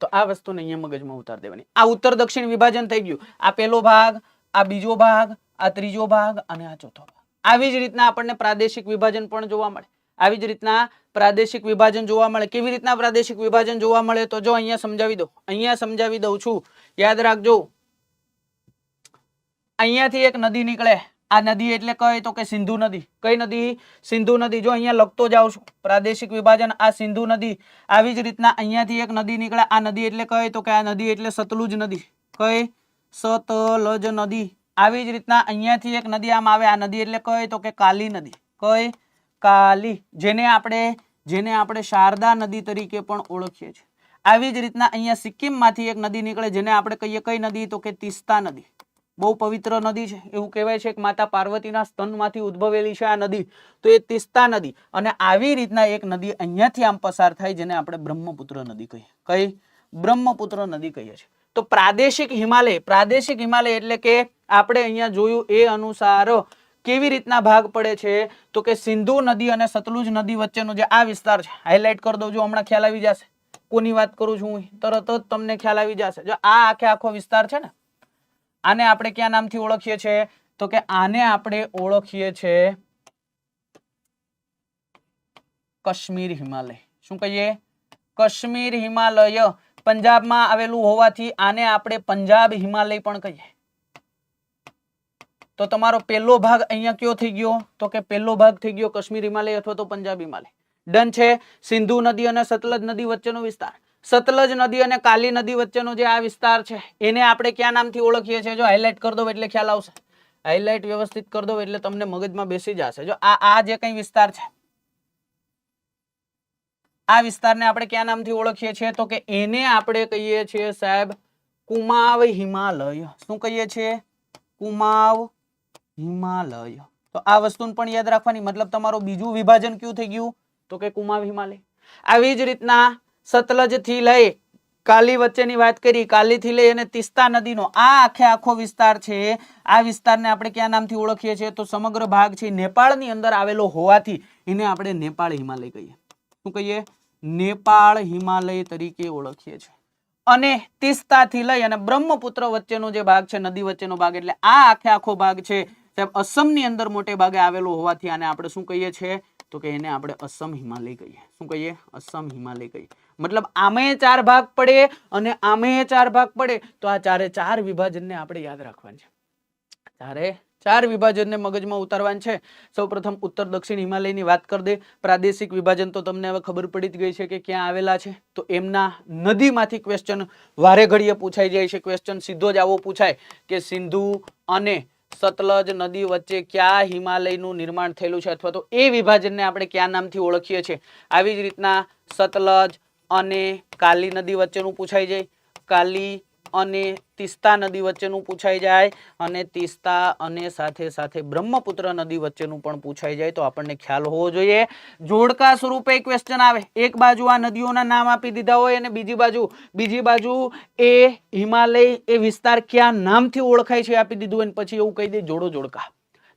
તો આ વસ્તુને અહીંયા મગજમાં ઉતાર દેવાની. આ ઉત્તર દક્ષિણ વિભાજન થઈ ગયું. આ પહેલો ભાગ, આ બીજો ભાગ, આ ત્રીજો ભાગ અને આ ચોથો ભાગ. આવી જ રીતના આપણને પ્રાદેશિક વિભાજન પણ જોવા મળે. આવી જ રીતના પ્રાદેશિક વિભાજન જોવા મળે. કેવી રીતના પ્રાદેશિક વિભાજન જોવા મળે? તો જો અહીંયા સમજાવી દો. અહીંયા સમજાવી દઉં છું, યાદ રાખજો. અહીંયાથી એક નદી નીકળે. આ નદી એટલે કઈ? તો કે સિંધુ નદી. કઈ નદી? સિંધુ નદી. જો અહીંયા લખતો જાઉં છું, પ્રાદેશિક વિભાજન, આ સિંધુ નદી. આવી જ રીતના અહીંયાથી એક નદી નીકળે. આ નદી એટલે કઈ? તો કે આ નદી એટલે સતલુજ નદી. કઈ? સતલજ નદી. આવી જ રીતના અહીંયાથી એક નદી આમ આવે. આ નદી એટલે કઈ? તો કે કાલી નદી. કઈ? કાલી. જેને આપણે શારદા નદી તરીકે પણ ઓળખીએ છીએ. આવી જ રીતના અહીંયા સિક્કિમમાંથી એક નદી નીકળે, જેને આપણે કહીએ કઈ નદી? તો કે તીસ્તા નદી. બહુ પવિત્ર નદી છે. એવું કહેવાય છે કે માતા પાર્વતીના સ્તનમાંથી ઉદ્ભવેલી છે આ નદી, તો એ તીસ્તા નદી. અને આવી રીતના એક નદી અહીંયાથી આમ પસાર થાય, જેને આપણે બ્રહ્મપુત્ર નદી કહીએ. કઈ? બ્રહ્મપુત્ર નદી કહીએ છીએ. તો પ્રાદેશિક હિમાલય એટલે કે આપણે અહીંયા જોયું એ અનુસાર કેવી રીતના ભાગ પડે છે? તો કે સિંધુ નદી અને સતલુજ નદી વચ્ચેનો જે આ વિસ્તાર છે, હાઇલાઇટ કરી દો. જો હમણાં ખ્યાલ આવી જશે કોની વાત કરું છું હું, તરત જ તમને ખ્યાલ આવી જશે. જો આ આખો વિસ્તાર છે ને, આને આપણે ક્યાં નામથી ઓળખીએ છીએ? તો કે આને આપણે ઓળખીએ છીએ કાશ્મીર હિમાલય. શું કહીએ? કાશ્મીર હિમાલય. પંજાબમાં આવેલું હોવાથી આને આપણે પંજાબ હિમાલય પણ કહીએ. તો તમારો પહેલો ભાગ અહીંયા કયો થઈ ગયો? તો કે પહેલો ભાગ થઈ ગયો કાશ્મીર હિમાલય અથવા તો પંજાબ હિમાલય. ડન છે. સિંધુ નદી અને સતલજ નદી વચ્ચેનો વિસ્તાર, સતલજ નદી અને કાલી નદી વચ્ચેનો જે આ વિસ્તાર છે, એને આપણે ક્યાં નામથી ઓળખીએ છીએ? જો હાઇલાઇટ કરી દો એટલે ખ્યાલ આવશે. હાઇલાઇટ વ્યવસ્થિત કરી દો એટલે તમને મગજમાં બેસી જશે. જો આ જે કઈ વિસ્તાર છે, આ વિસ્તારને આપણે ક્યાં નામથી ઓળખીએ છીએ? તો કે એને આપણે કહીએ છીએ સાહેબ કુમાવ હિમાલય. શું કહીએ છીએ? કુમાવ હિમાલય. તો આ વસ્તુને પણ યાદ રાખવાની. મતલબ તમારું બીજું વિભાજન કયું થઈ ગયું? તો કે કુમાવ હિમાલય. આવી જ રીતના સતલજ થી લઈ કાલી વચ્ચેની વાત કરી, કાલીથી લઈ અને તીસ્તા નદીનો આ આખો વિસ્તાર છે, આ વિસ્તારને આપણે કયા નામથી ઓળખીએ છીએ? તો સમગ્ર ભાગ છે નેપાળની અંદર આવેલો હોવાથી એને આપણે નેપાળ હિમાલય કહીએ. શું કહીએ? નેપાળ હિમાલય તરીકે ઓળખીએ છીએ. અને તીસ્તાથી લઈ અને બ્રહ્મપુત્ર વચ્ચેનો જે ભાગ છે, નદી વચ્ચેનો ભાગ, એટલે આ આખો ભાગ છે સાહેબ અસમની અંદર મોટે ભાગે આવેલો હોવાથી આને આપણે શું કહીએ છીએ? તો કે એને આપણે અસમ હિમાલય કહીએ. શું કહીએ? અસમ હિમાલય કહીએ. મતલબ આમે 4 ભાગ પડે અને આમે 4 ભાગ પડે તો આ ચારે 4 વિભાજનને આપણે યાદ રાખવાનું છે. ચારે 4 વિભાજનને મગજમાં ઉતારવાનું છે. સૌપ્રથમ ઉત્તર દક્ષિણ હિમાલયની વાત કરી દે. પ્રાદેશિક વિભાજન તો તમને હવે ખબર પડી જ ગઈ છે કે ક્યાં આવેલા છે. તો એમના નદીમાંથી ક્વેશ્ચન વારે ઘડીએ પૂછાઈ જાય છે. ક્વેશ્ચન સીધો જ આવો પૂછાય કે સિંધુ અને સતલજ નદી વચ્ચે ક્યાં હિમાલયનું નિર્માણ થયેલું છે, અથવા તો એ વિભાજનને આપણે કયા નામથી ઓળખીએ છીએ. આવી જ રીતના સતલજ અને કાલી નદી વચ્ચેનું પૂછાઈ જાય, કાલી અને તીસ્તા નદી વચ્ચેનું પૂછાઈ જાય, અને તીસ્તા અને સાથે સાથે બ્રહ્મપુત્ર નદી વચ્ચેનું પણ પૂછાઈ જાય. તો આપણને ખ્યાલ હોવો જોઈએ. જોડકા સ્વરૂપે ક્વેશ્ચન આવે. એક બાજુ આ નદીઓના નામ આપી દીધા હોય અને બીજી બાજુ એ હિમાલય એ વિસ્તાર કયા નામથી ઓળખાય છે આપી દીધું હોય, પછી એવું કહી દે જોડો જોડકા.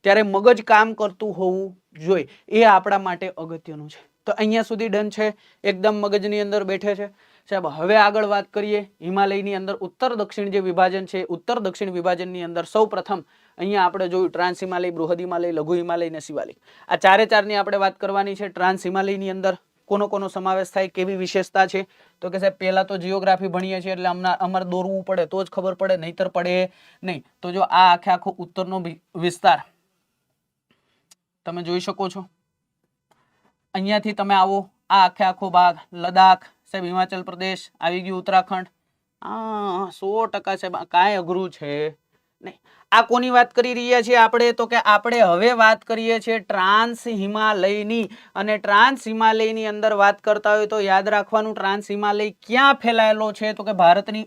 ત્યારે મગજ કામ કરતું હોવું જોઈએ. એ આપણા માટે અગત્યનું છે. તો અહીંયા સુધી ડન છે, એકદમ મગજની અંદર બેઠે છે સાહેબ. હવે આગળ વાત કરીએ હિમાલયની અંદર ઉત્તર દક્ષિણ જે વિભાજન છે, ઉત્તર દક્ષિણ વિભાજનની અંદર સૌપ્રથમ અહીંયા આપણે જોયું ટ્રાન્સ હિમાલય, બૃહદ હિમાલય, લઘુ હિમાલય અને શિવાલય. આ ચારે ચારની આપણે વાત કરવાની છે. ટ્રાન્સ હિમાલયની અંદર કોનો સમાવેશ થાય, કેવી વિશેષતા છે? તો કે સાહેબ પહેલા તો જીઓગ્રાફી ભણીએ છીએ એટલે અમારે દોરવું પડે તો જ ખબર પડે, નહીતર પડે નહીં. તો જો આ આખો ઉત્તરનો વિસ્તાર તમે જોઈ શકો છો. અહીંયાથી તમે આવો, આ આખો ભાગ લદ્દાખ સાહેબ, હિમાચલ પ્રદેશ આવી ગયું, ઉત્તરાખંડ. 100% સાહેબ કાંઈ અઘરું છે નહીં. આ કોની વાત કરી રહ્યા છીએ આપણે? તો કે આપણે હવે વાત કરીએ છીએ ટ્રાન્સ હિમાલયની. અને ટ્રાન્સ હિમાલયની અંદર વાત કરતા હોય તો યાદ રાખવાનું, ટ્રાન્સ હિમાલય ક્યાં ફેલાયેલો છે? તો કે ભારતની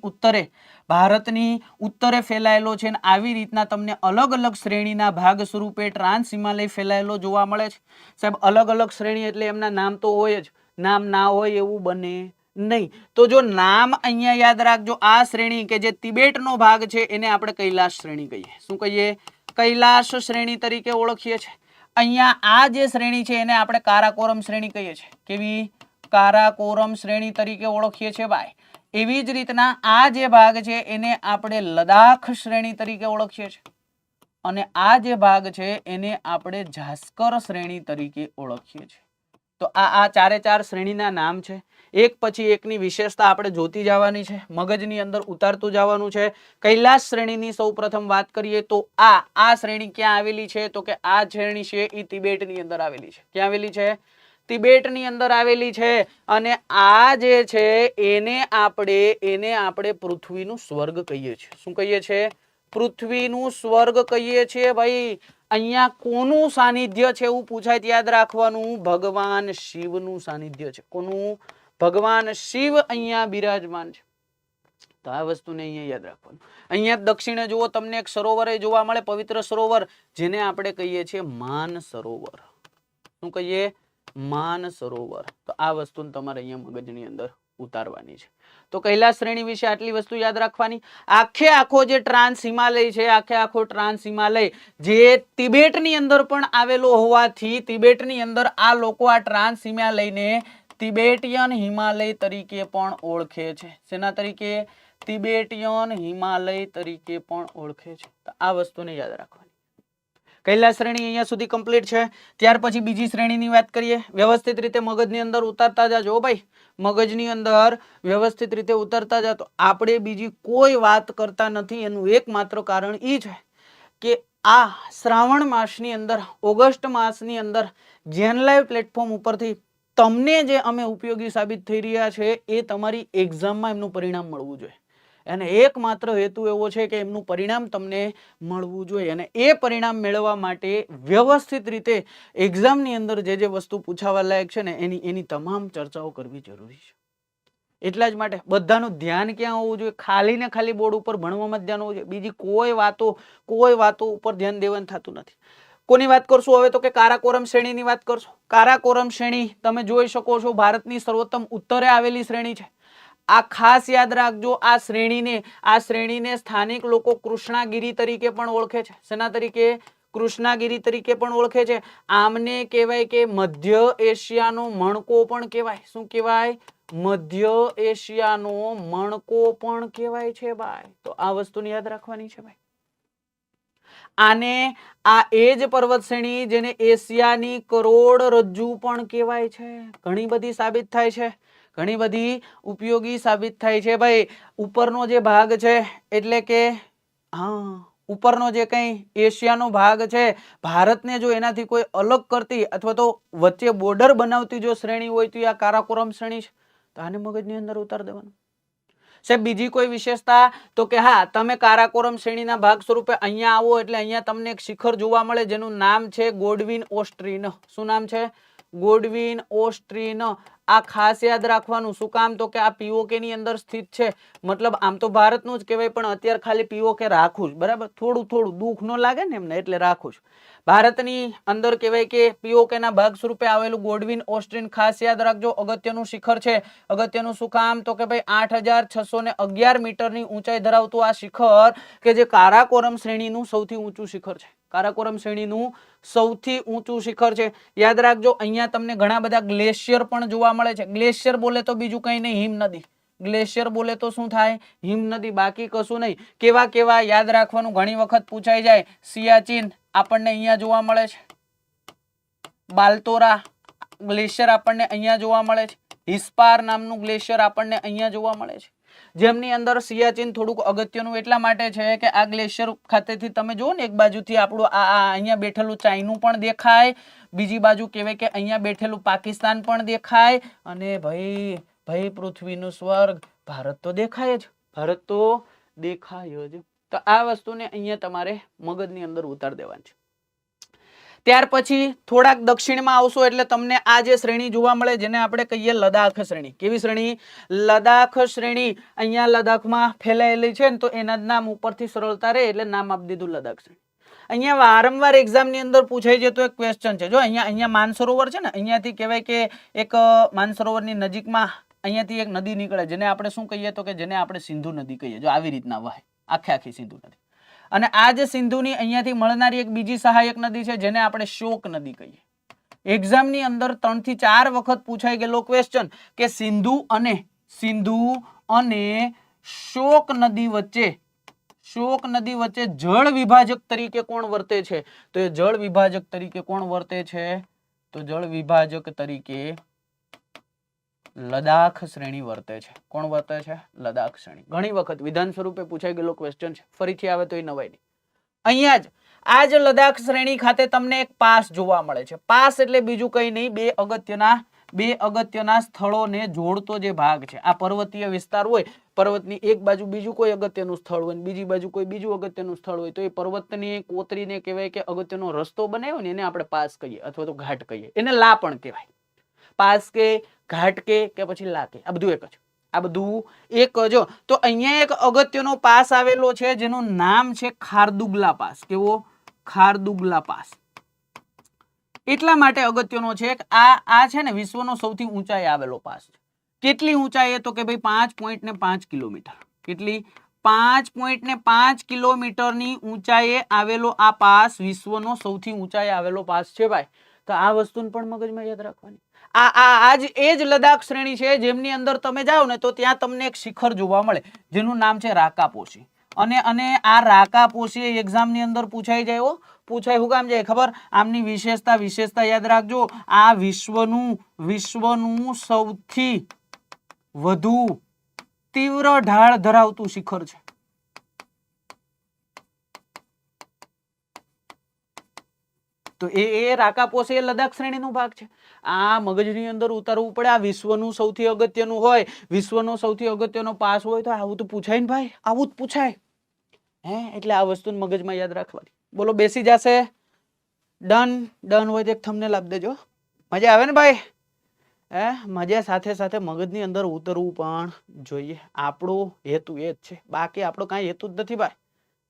ઉત્તરે ફેલાયેલો છે. અને આવી રીતના તમને અલગ અલગ શ્રેણીના ભાગ સ્વરૂપે ટ્રાન્સ હિમાલય ફેલાયેલો જોવા મળે છે સાહેબ. અલગ અલગ શ્રેણી એટલે એમના નામ તો હોય જ, નામ ના હોય એવું બને નહીં. તો જો નામ અહીંયા યાદ રાખજો. આ શ્રેણી કે જે તિબેટનો ભાગ છે એને આપણે કૈલાશ શ્રેણી કહીએ. શું કહીએ? કૈલાશ શ્રેણી તરીકે ઓળખીએ છીએ. અહીંયા આ જે શ્રેણી છે એને આપણે કારાકોરમ શ્રેણી કહીએ છીએ. કેવી? કારાકોરમ શ્રેણી તરીકે ઓળખીએ છીએ ભાઈ. એવી જ રીતના આ જે ભાગ છે એને આપણે લદ્દાખ શ્રેણી તરીકે ઓળખીએ છીએ, અને આ જે ભાગ છે એને આપણે જાસ્કર શ્રેણી તરીકે ઓળખીએ છીએ. તો આ ચારે 4 શ્રેણીના નામ છે. એક પછી એકની વિશેષતા આપણે જોતી જવાની છે, મગજની અંદર ઉતારતું જવાનું છે. કૈલાશ શ્રેણીની સૌપ્રથમ વાત કરીએ તો આ શ્રેણી ક્યાં આવેલી છે? તો કે આ શ્રેણી છે એ તિબેટની અંદર આવેલી છે. ક્યાં આવેલી છે? તિબેટની અંદર આવેલી છે. અને આ જે છે એને આપણે પૃથ્વીનું સ્વર્ગ કહીએ છીએ. શું કહીએ છીએ? પૃથ્વીનું સ્વર્ગ કહીએ છીએ ભાઈ. અહીંયા કોનું સાનિધ્ય છે એવું પૂછાય, યાદ રાખવાનું, ભગવાન શિવનું સાનિધ્ય છે. કોનું? ભગવાન શિવ અહીંયા બિરાજમાન છે. તો આ વસ્તુને અહીંયા યાદ રાખવાનું. અહીંયા દક્ષિણે જુઓ તમને એક સરોવર જોવા મળે, પવિત્ર સરોવર, જેને આપણે કહીએ છીએ માન સરોવર. શું કહીએ? માન સરોવર. તો આ વસ્તુ તમારે અહીંયા મગજની અંદર ઉતારવાની છે. તો કૈલાશ શ્રેણી વિશે આટલી વસ્તુ યાદ રાખવાની. આખો જે ટ્રાન્સ હિમાલય છે, આખો ટ્રાન્સ હિમાલય જે તિબેટની અંદર પણ આવેલો હોવાથી તિબેટની અંદર આ લોકો આ ટ્રાન્સ હિમાલયને તિબેટિયન હિમાલય તરીકે પણ ઓળખે છે. શેના તરીકે? તિબેટિયન હિમાલય તરીકે પણ ઓળખે છે. તો આ વસ્તુને યાદ રાખવાની. કૈલાશ શ્રેણી અહીંયા સુધી કમ્પ્લીટ છે. ત્યાર પછી બીજી શ્રેણીની વાત કરીએ. વ્યવસ્થિત રીતે મગજની અંદર ઉતારતા જાજો ભાઈ, મગજની અંદર વ્યવસ્થિત રીતે ઉતારતા જાતો. આપણે બીજી કોઈ વાત કરતા નથી. એનું એકમાત્ર કારણ એ છે કે આ શ્રાવણ માસની અંદર, ઓગસ્ટ માસની અંદર જ્ઞાન લાઈવ પ્લેટફોર્મ ઉપરથી તમને જે અમે ઉપયોગી સાબિત થઈ રહ્યા છે એ તમારી એક્ઝામમાં એમનું પરિણામ મળવું જોઈએ. અને એકમાત્ર હેતુ એવો છે કે એમનું પરિણામ તમને મળવું જોઈએ. અને એ પરિણામ મેળવવા માટે વ્યવસ્થિત રીતે એક્ઝામની અંદર જે વસ્તુ પૂછાવા લાયક છે ને એની તમામ ચર્ચાઓ કરવી જરૂરી છે. એટલા જ માટે બધાનું ધ્યાન ક્યાં હોવું જોઈએ? ખાલી ને ખાલી બોર્ડ ઉપર ભણવામાં જ ધ્યાન હોવું જોઈએ. બીજી કોઈ વાતો ઉપર ધ્યાન દેવાનું થતું નથી. કોની વાત કરશું હવે? તો કે કારાકોરમ શ્રેણીની વાત કરશું. કારાકોરમ શ્રેણી તમે જોઈ શકો છો ભારતની સર્વોત્તમ ઉત્તરે આવેલી શ્રેણી છે. આ ખાસ યાદ રાખજો, આ શ્રેણીને સ્થાનિક લોકો કૃષ્ણાગીરી તરીકે પણ ઓળખે છે. શેના તરીકે? કૃષ્ણાગીરી તરીકે પણ ઓળખે છે. આમને કહેવાય કે મધ્ય એશિયાનો મણકો પણ કહેવાય. શું કહેવાય? મધ્ય એશિયાનો મણકો પણ કહેવાય છે ભાઈ. તો આ વસ્તુને યાદ રાખવાની છે ભાઈ. આને આ એ જ પર્વત શ્રેણી જેને એશિયાની કરોડરજ્જુ પણ કહેવાય છે. ઘણી બધી સાબિત થાય છે, ઘણી બધી ઉપયોગી સાબિત થાય છે ભાઈ. ઉપરનો જે ભાગ છે એટલે કે ઉપરનો જે કઈ એશિયાનો ભાગ છે, ભારતને જો એનાથી કોઈ અલગ કરતી અથવા તો વચ્ચે બોર્ડર બનાવતી જો શ્રેણી હોય તો આ કારાકોરમ શ્રેણી છે. તો આને મગજની અંદર ઉતાર દેવાનું. સાહેબ બીજી કોઈ વિશેષતા? તો કે હા, તમે કારાકોરમ શ્રેણીના ભાગ સ્વરૂપે અહીંયા આવો એટલે અહીંયા તમને એક શિખર જોવા મળે જેનું નામ છે ગોડવિન ઓસ્ટ્રીન. શું નામ છે? ગોડવિન ઓસ્ટ્રીન. આ ખાસ યાદ રાખવાનું. શું કામ? તો કે આ પીઓકે ની અંદર સ્થિત છે. મતલબ આમ તો ભારતનું જ કહેવાય પણ અત્યારે ખાલી પીઓકે રાખું જ, બરાબર? થોડું દુઃખ ન લાગે ને એમને એટલે રાખું જ. ભારતની અંદર કહેવાય કે પીઓકે ના ભાગ સ્વરૂપે આવેલું ગોડવિન ઓસ્ટ્રીન ખાસ યાદ રાખજો. અગત્યનું શિખર છે. અગત્યનું શું કામ? તો કે ભાઈ 8611 મીટરની ઊંચાઈ ધરાવતું આ શિખર કે જે કારાકોરમ શ્રેણીનું સૌથી ઊંચું શિખર છે. કારાકોરમ શ્રેણીનું સૌથી ઊંચું શિખર છે. યાદ રાખજો, અહીંયા તમને ઘણા બધા ગ્લેશિયર પણ જોવા મળે છે. ગ્લેશિયર બોલે તો બીજું કઈ નહીં, હિમ નદી. ગ્લેશિયર બોલે તો શું થાય? હિમ નદી, બાકી કશું નહીં. કેવા કેવા? યાદ રાખવાનું, ઘણી વખત પૂછાઈ જાય. સિયાચીન આપણને અહીંયા જોવા મળે છે. બાલતોરા ગ્લેશિયર આપણને અહીંયા જોવા મળે છે. હિસ્પાર નામનું ગ્લેશિયર આપણને અહીંયા જોવા મળે છે. જેમની અંદર સિયાચીન થોડુંક અગત્યનું એટલા માટે છે કે આ ગ્લેશિયર ખાતેથી તમે જુઓ ને, એક બાજુથી આપણું આ અહીંયા બેઠેલું ચાઇનું પણ દેખાય, બીજી બાજુ કહેવાય કે અહીંયા બેઠેલું પાકિસ્તાન પણ દેખાય, અને ભાઈ પૃથ્વીનું સ્વર્ગ ભારત તો દેખાય જ. ભારત તો દેખાય જ. તો આ વસ્તુને અહીંયા તમારે મગજની અંદર ઉતાર દેવાની છે. ત્યાર પછી થોડાક દક્ષિણમાં આવશો એટલે તમને આ જે શ્રેણી જોવા મળે જેને આપણે કહીએ લદાખ શ્રેણી. કેવી શ્રેણી? લદાખ શ્રેણી. અહીંયા લદાખમાં ફેલાયેલી છે ને, તો એના જ નામ ઉપરથી સરળતા રહે એટલે નામ આપી દીધું લદાખ શ્રેણી. અહીંયા વારંવાર એક્ઝામની અંદર પૂછાઈ જતો એક ક્વેશ્ચન છે. જો અહીંયા માનસરોવર છે ને, અહીંયાથી કહેવાય કે એક માનસરોવરની નજીકમાં અહીંયાથી એક નદી નીકળે જેને આપણે શું કહીએ? તો કે જેને આપણે સિંધુ નદી કહીએ. જો આવી રીતના વહે આખી સિંધુ નદી. અને આ જે સિંધુની અહીંયાથી મળનારી એક બીજી સહાયક નદી છે જેને આપણે શોક નદી કહીએ. એક્ઝામની અંદર 3 થી 4 વખત પૂછાઈ ગયેલો ક્વેશ્ચન કે સિંધુ અને શોક નદી વચ્ચે જળ વિભાજક તરીકે કોણ વર્તે છે? તો એ જળ વિભાજક તરીકે કોણ વર્તે છે? તો જળ વિભાજક તરીકે લદાખ શ્રેણી વર્તે છે. કોણ વર્તે છે? લદાખ શ્રેણી. ઘણી વખત વિધાન સ્વરૂપે પૂછાઈ ગયેલો ક્વેશ્ચન છે. ફરીથી આવે તો એ નવાઈ નહીં. અહીંયા જ આ જ લદાખ શ્રેણી ખાતે તમને એક પાસ જોવા મળે છે. પાસ એટલે બીજું કઈ નહીં, બે અગત્યના સ્થળોને જોડતો જે ભાગ છે. આ પર્વતીય વિસ્તાર હોય, પર્વતની એક બાજુ બીજું કોઈ અગત્યનું સ્થળ હોય, બીજી બાજુ કોઈ બીજું અગત્યનું સ્થળ હોય, તો એ પર્વતની કોતરીને કહેવાય કે અગત્યનો રસ્તો બનાવ્યો ને એને આપણે પાસ કહીએ અથવા તો ઘાટ કહીએ. એને લા પણ કહેવાય. પાસ કે ઘાટ કે પછી લા કે, આ બધું એક જ. આ બધું એક જ. તો અહીંયા એક અગત્યનો પાસ આવેલો છે જેનું નામ છે ખારદુગલા પાસ. કેવો? ખારદુગલા પાસ. એટલા માટે અગત્યનો છે કે આ છે ને વિશ્વનો સૌથી ઊંચાઈ આવેલો પાસ છે. કેટલી ઊંચાઈ? તો કે ભાઈ 5.5 કિલોમીટર. કેટલી? 5.5 કિલોમીટરની ઊંચાઈએ આવેલો આ પાસ વિશ્વનો સૌથી ઊંચાઈ આવેલો પાસ છે ભાઈ. તો આ વસ્તુને પણ મગજમાં યાદ રાખવાની. એ જ લદાખ શ્રેણી છે જેમની અંદર તમે જાઓ ને તો ત્યાં તમને એક શિખર જોવા મળે જેનું નામ છે રાકાપોશી. અને આ રાકાપોશી એક્ઝામની અંદર પૂછાઈ જાય. પૂછાય શું કામ જાય ખબર? આમની વિશેષતા યાદ રાખજો. આ વિશ્વનું સૌથી વધુ તીવ્ર ઢાળ ધરાવતું શિખર છે. તો એ રાકાપોશી એ લદાખ શ્રેણીનો ભાગ છે. આ મગજની અંદર ઉતારવું પડે. આ વિશ્વનું સૌથી અગત્યનું હોય, વિશ્વનો સૌથી અગત્યનો પાસ હોય તો આવું તો પૂછાય ને ભાઈ, આવું જ પૂછાય. એટલે આ વસ્તુ મગજમાં યાદ રાખવાની. બોલો બેસી જશે? ડન હોય તો એક થંબનેલ આપી દેજો. મજા આવે ને ભાઈ? મજા સાથે મગજની અંદર ઉતરવું પણ જોઈએ. આપણો હેતુ એ જ છે, બાકી આપણો કાંઈ હેતુ જ નથી ભાઈ.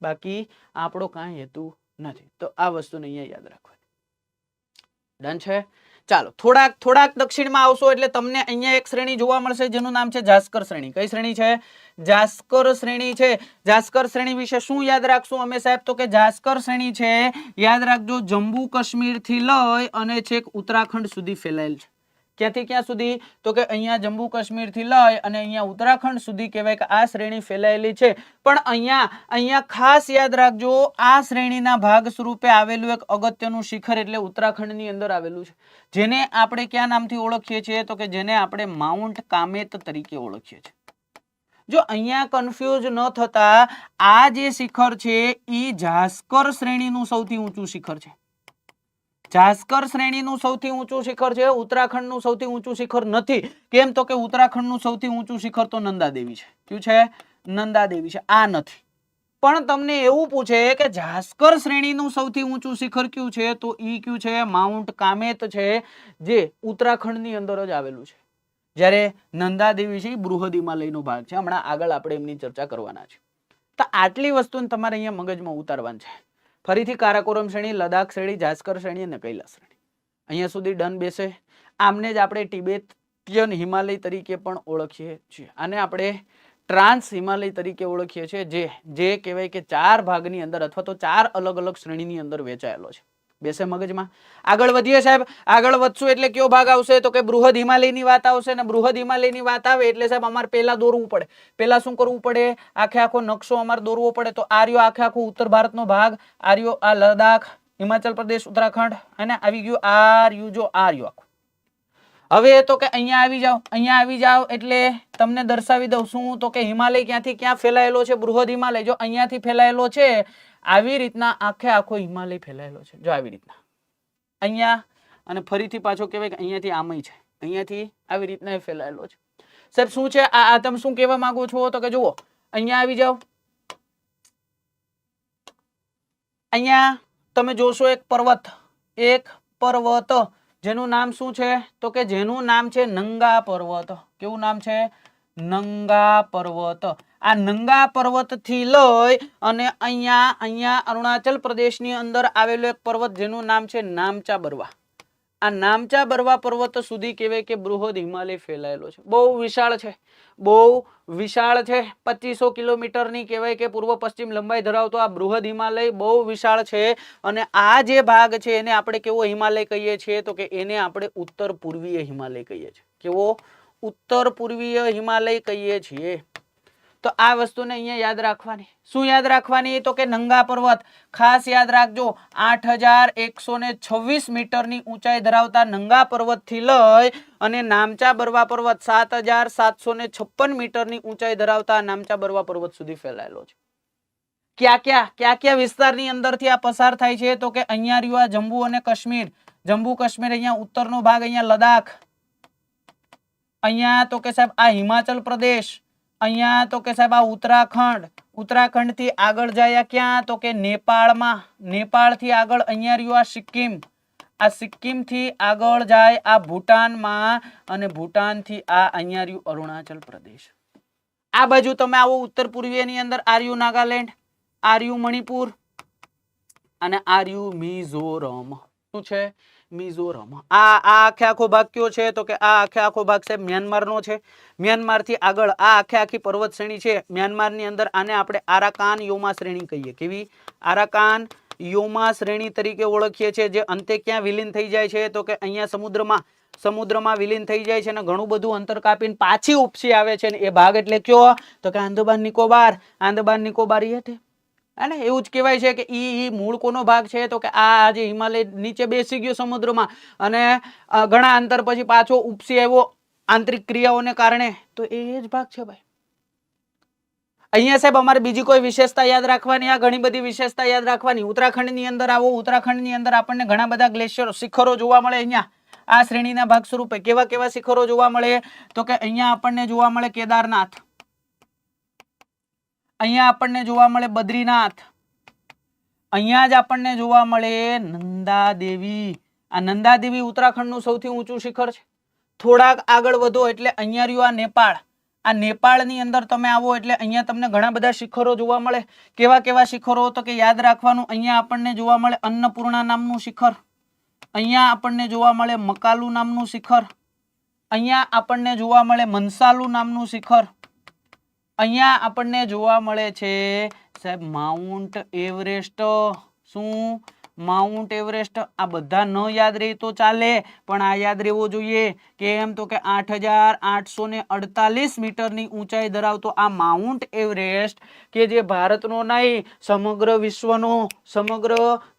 બાકી આપણો કાંઈ હેતુ નથી. તો આ વસ્તુને અહીંયા યાદ રાખવાની. ડન છે? ચાલો થોડાક દક્ષિણમાં આવશો એટલે તમને અહીંયા એક શ્રેણી જોવા મળશે જેનું નામ છે જાસ્કર શ્રેણી. કઈ શ્રેણી છે? જાસ્કર શ્રેણી છે. જાસ્કર શ્રેણી વિશે શું યાદ રાખશું અમે સાહેબ? તો કે જાસ્કર શ્રેણી છે, યાદ રાખજો, જમ્મુ કાશ્મીર થી લઈ અને છેક ઉત્તરાખંડ સુધી ફેલાયેલ છે. ક્યાંથી ક્યાં સુધી? તો કે અહીંયા જમ્મુ કાશ્મીર થી લઈ અને અહીંયા ઉત્તરાખંડ સુધી કહેવાય કે આ શ્રેણી ફેલાયેલી છે. પણ અહીંયા ખાસ યાદ રાખજો, આ શ્રેણીના ભાગ સ્વરૂપે આવેલું એક અગત્યનું શિખર એટલે ઉત્તરાખંડની અંદર આવેલું છે, જેને આપણે કયા નામથી ઓળખીએ છીએ? તો કે જેને આપણે માઉન્ટ કામેત તરીકે ઓળખીએ છીએ. જો અહીંયા કન્ફ્યુઝ ન થતા, આ જે શિખર છે એ જાસ્કર શ્રેણીનું સૌથી ઊંચું શિખર છે. જાસ્કર શ્રેણીનું સૌથી ઊંચું શિખર છે, ઉત્તરાખંડનું સૌથી ઊંચું શિખર નથી. કેમ? તો કે ઉત્તરાખંડનું સૌથી ઊંચું શિખર તો નંદાદેવી છે. કયું છે? નંદાદેવી છે. આ નથી. પણ તમને એવું પૂછે કે જાસ્કર શ્રેણીનું સૌથી ઊંચું શિખર કયું છે? તો ઈ કયું છે? માઉન્ટ કામેત છે, જે ઉત્તરાખંડની અંદર જ આવેલું છે. જ્યારે નંદાદેવી છે એ બૃહદ હિમાલયનો ભાગ છે. હમણાં આગળ આપણે એમની ચર્ચા કરવાના છે. તો આટલી વસ્તુને તમારે અહીંયા મગજમાં ઉતારવાની છે. ફરીથી કારાકોરમ શ્રેણી, લદાખ શ્રેણી, જાસ્કર શ્રેણી અને કૈલાસ શ્રેણી. અહીંયા સુધી ડન બેસે. આમને જ આપણે ટિબેટિયન હિમાલય તરીકે પણ ઓળખીએ છીએ. આને આપણે ટ્રાન્સ હિમાલય તરીકે ઓળખીએ છીએ, જે કહેવાય કે 4 ભાગની અંદર અથવા તો 4 અલગ અલગ શ્રેણીની અંદર વહેંચાયેલો છે. બેસે મગજમાં? આગળ વધીએ સાહેબ. આગળ વધશું એટલે કયો ભાગ આવશે? તો કે બૃહદ હિમાલયની વાત આવશે. ને બૃહદ હિમાલયની વાત આવે એટલે સાહેબ અમારે પહેલા દોરવું પડે. પહેલા શું કરવું પડે? આખો નકશો અમારે દોરવો પડે. તો આર્યો આખો ઉત્તર ભારતનો ભાગ, આર્યો આ લદાખ, હિમાચલ પ્રદેશ, ઉત્તરાખંડ, અને આવી ગયું આર્યું. જો આર્યો આખું. હવે તો કે અહીંયા આવી જાઓ એટલે તમને દર્શાવી દઉં શું? તો કે હિમાલય ક્યાંથી ક્યાં ફેલાયેલો છે? બૃહદ હિમાલય જો અહીંયાથી ફેલાયેલો છે. આવી રીતના આખો હિમાલય ફેલાયેલો છે. જો આવી રીતના અહીંયા, અને ફરીથી પાછો કહેવાય કે અહીંયાથી આમય છે, અહીંયાથી આવી રીતના ફેલાયેલો છે. સાહેબ શું છે આ? તમે શું કહેવા માંગો છો? તો કે જુઓ, અહીંયા આવી જાઓ. અહીંયા તમે જોશો એક પર્વત, જેનું નામ શું છે? તો કે જેનું નામ છે નંગા પર્વત. કેવું નામ છે? નંગા પર્વત. આ નંગા પર્વત થી લઈ અને અહીંયા અરુણાચલ પ્રદેશની અંદર આવેલો એક પર્વત જેનું નામ છે નામચા બરવા. આ નામચા બરવા પર્વત સુધી કહેવાય કે બૃહદ હિમાલય ફેલાયેલો છે. બહુ વિશાળ છે. 2500 કિલોમીટરની કહેવાય કે પૂર્વ પશ્ચિમ લંબાઈ ધરાવતો આ બૃહદ હિમાલય બહુ વિશાળ છે. અને આ જે ભાગ છે એને આપણે કેવો હિમાલય કહીએ છીએ? તો કે એને આપણે ઉત્તર પૂર્વીય હિમાલય કહીએ છીએ. કેવો? ઉત્તર પૂર્વીય હિમાલય કહીએ છીએ. તો આ વસ્તુને અહીંયા યાદ રાખવાની. શું યાદ રાખવાની? તો કે નંગા પર્વત. ખાસ યાદ રાખજો, 8126 મીટરની ઊંચાઈ ધરાવતા નંગા પર્વત થી લઈ અને નામચા બરવા પર્વત 7756 મીટરની ઊંચાઈ ધરાવતા નામચા બરવા પર્વત સુધી ફેલાયેલો છે. ક્યાં વિસ્તારની અંદરથી આ પસાર થાય છે? તો કે અહીંયા રહ્યું આ જમ્મુ અને કાશ્મીર. જમ્મુ કાશ્મીર અહીંયા ઉત્તરનો ભાગ, અહીંયા લદાખ, અહીંયા તો કે સાહેબ આ હિમાચલ પ્રદેશ, અહીંયા તો કે સાહેબ આ ઉત્તરાખંડ થી આગળ જાય ક્યાં? તો કે નેપાળમાં. નેપાળ થી આગળ અહીંયા રહ્યું આ સિક્કિમ. આ સિક્કિમ થી આગળ જાય આ ભૂટાનમાં, અને ભૂટાન થી આ અહીંયા રહ્યું અરુણાચલ પ્રદેશ. આ બાજુ તમે આવો ઉત્તર પૂર્વીયની અંદર આર્યુ નાગાલેન્ડ, આર્યુ મણિપુર, અને આર્યુ મિઝોરમ. શું છે? મિઝોરમ. આ આખો ભાગ કયો છે? તો કે આ આખો ભાગ સાહેબ મ્યાનમારનો છે. મ્યાનમાર થી આગળ આ આખી પર્વત શ્રેણી છે. મ્યાનમારની અંદર આને આપણે આરાકાન યોમા શ્રેણી કહીએ. કેવી? આરાકાન યોમા શ્રેણી તરીકે ઓળખીએ છીએ. જે અંતે ક્યાં વિલીન થઈ જાય છે? તો કે અહીંયા સમુદ્રમાં વિલીન થઈ જાય છે, અને ઘણું બધું અંતર કાપીને પાછી ઉપસી આવે છે. એ ભાગ એટલે કયો? તો કે આંદામાન નિકોબાર હેઠે. અને એવું જ કહેવાય છે કે ઈ મૂળ કોનો ભાગ છે? તો કે આ જે હિમાલય નીચે બેસી ગયો સમુદ્રમાં, અને ઘણા અંતર પછી પાછો ઉપસી આવ્યો આંતરિક ક્રિયાઓને કારણે, તો એ જ ભાગ છે ભાઈ. અહીંયા સાહેબ અમારે બીજી કોઈ વિશેષતા યાદ રાખવાની? આ ઘણી બધી વિશેષતા યાદ રાખવાની. ઉત્તરાખંડની અંદર આવો. ઉત્તરાખંડની અંદર આપણને ઘણા બધા ગ્લેશિયરો, શિખરો જોવા મળે. અહીંયા આ શ્રેણીના ભાગ સ્વરૂપે કેવા શિખરો જોવા મળે? તો કે અહીંયા આપણને જોવા મળે કેદારનાથ, અહીંયા આપણને જોવા મળે બદ્રીનાથ, અહીંયા જ આપણને જોવા મળે નંદાદેવી. આ નંદાદેવી ઉત્તરાખંડનું સૌથી ઊંચું શિખર છે. થોડાક આગળ વધો એટલે અહીંયા રહ્યું આ નેપાળ. આ નેપાળની અંદર તમે આવો એટલે અહીંયા તમને ઘણા બધા શિખરો જોવા મળે. કેવા શિખરો? તો કે યાદ રાખવાનું, અહીંયા આપણને જોવા મળે અન્નપૂર્ણા નામનું શિખર. અહીંયા આપણને જોવા મળે મકાલુ નામનું શિખર, અહીંયા આપણને જોવા મળે મનસાલુ નામનું શિખર, અહીંયા આપણને જોવા મળે છે સાહેબ માઉન્ટ એવરેસ્ટ. શું? Mount Everest. આ બધા ન યાદ રહે તો ચાલે, પણ આ યાદ રહેવું જોઈએ. કેમ? તો કે 8,848 મીટરની ઊંચાઈ ધરાવતો આ માઉન્ટ એવરેસ્ટ કે જે ભારતનો નહીં સમગ્ર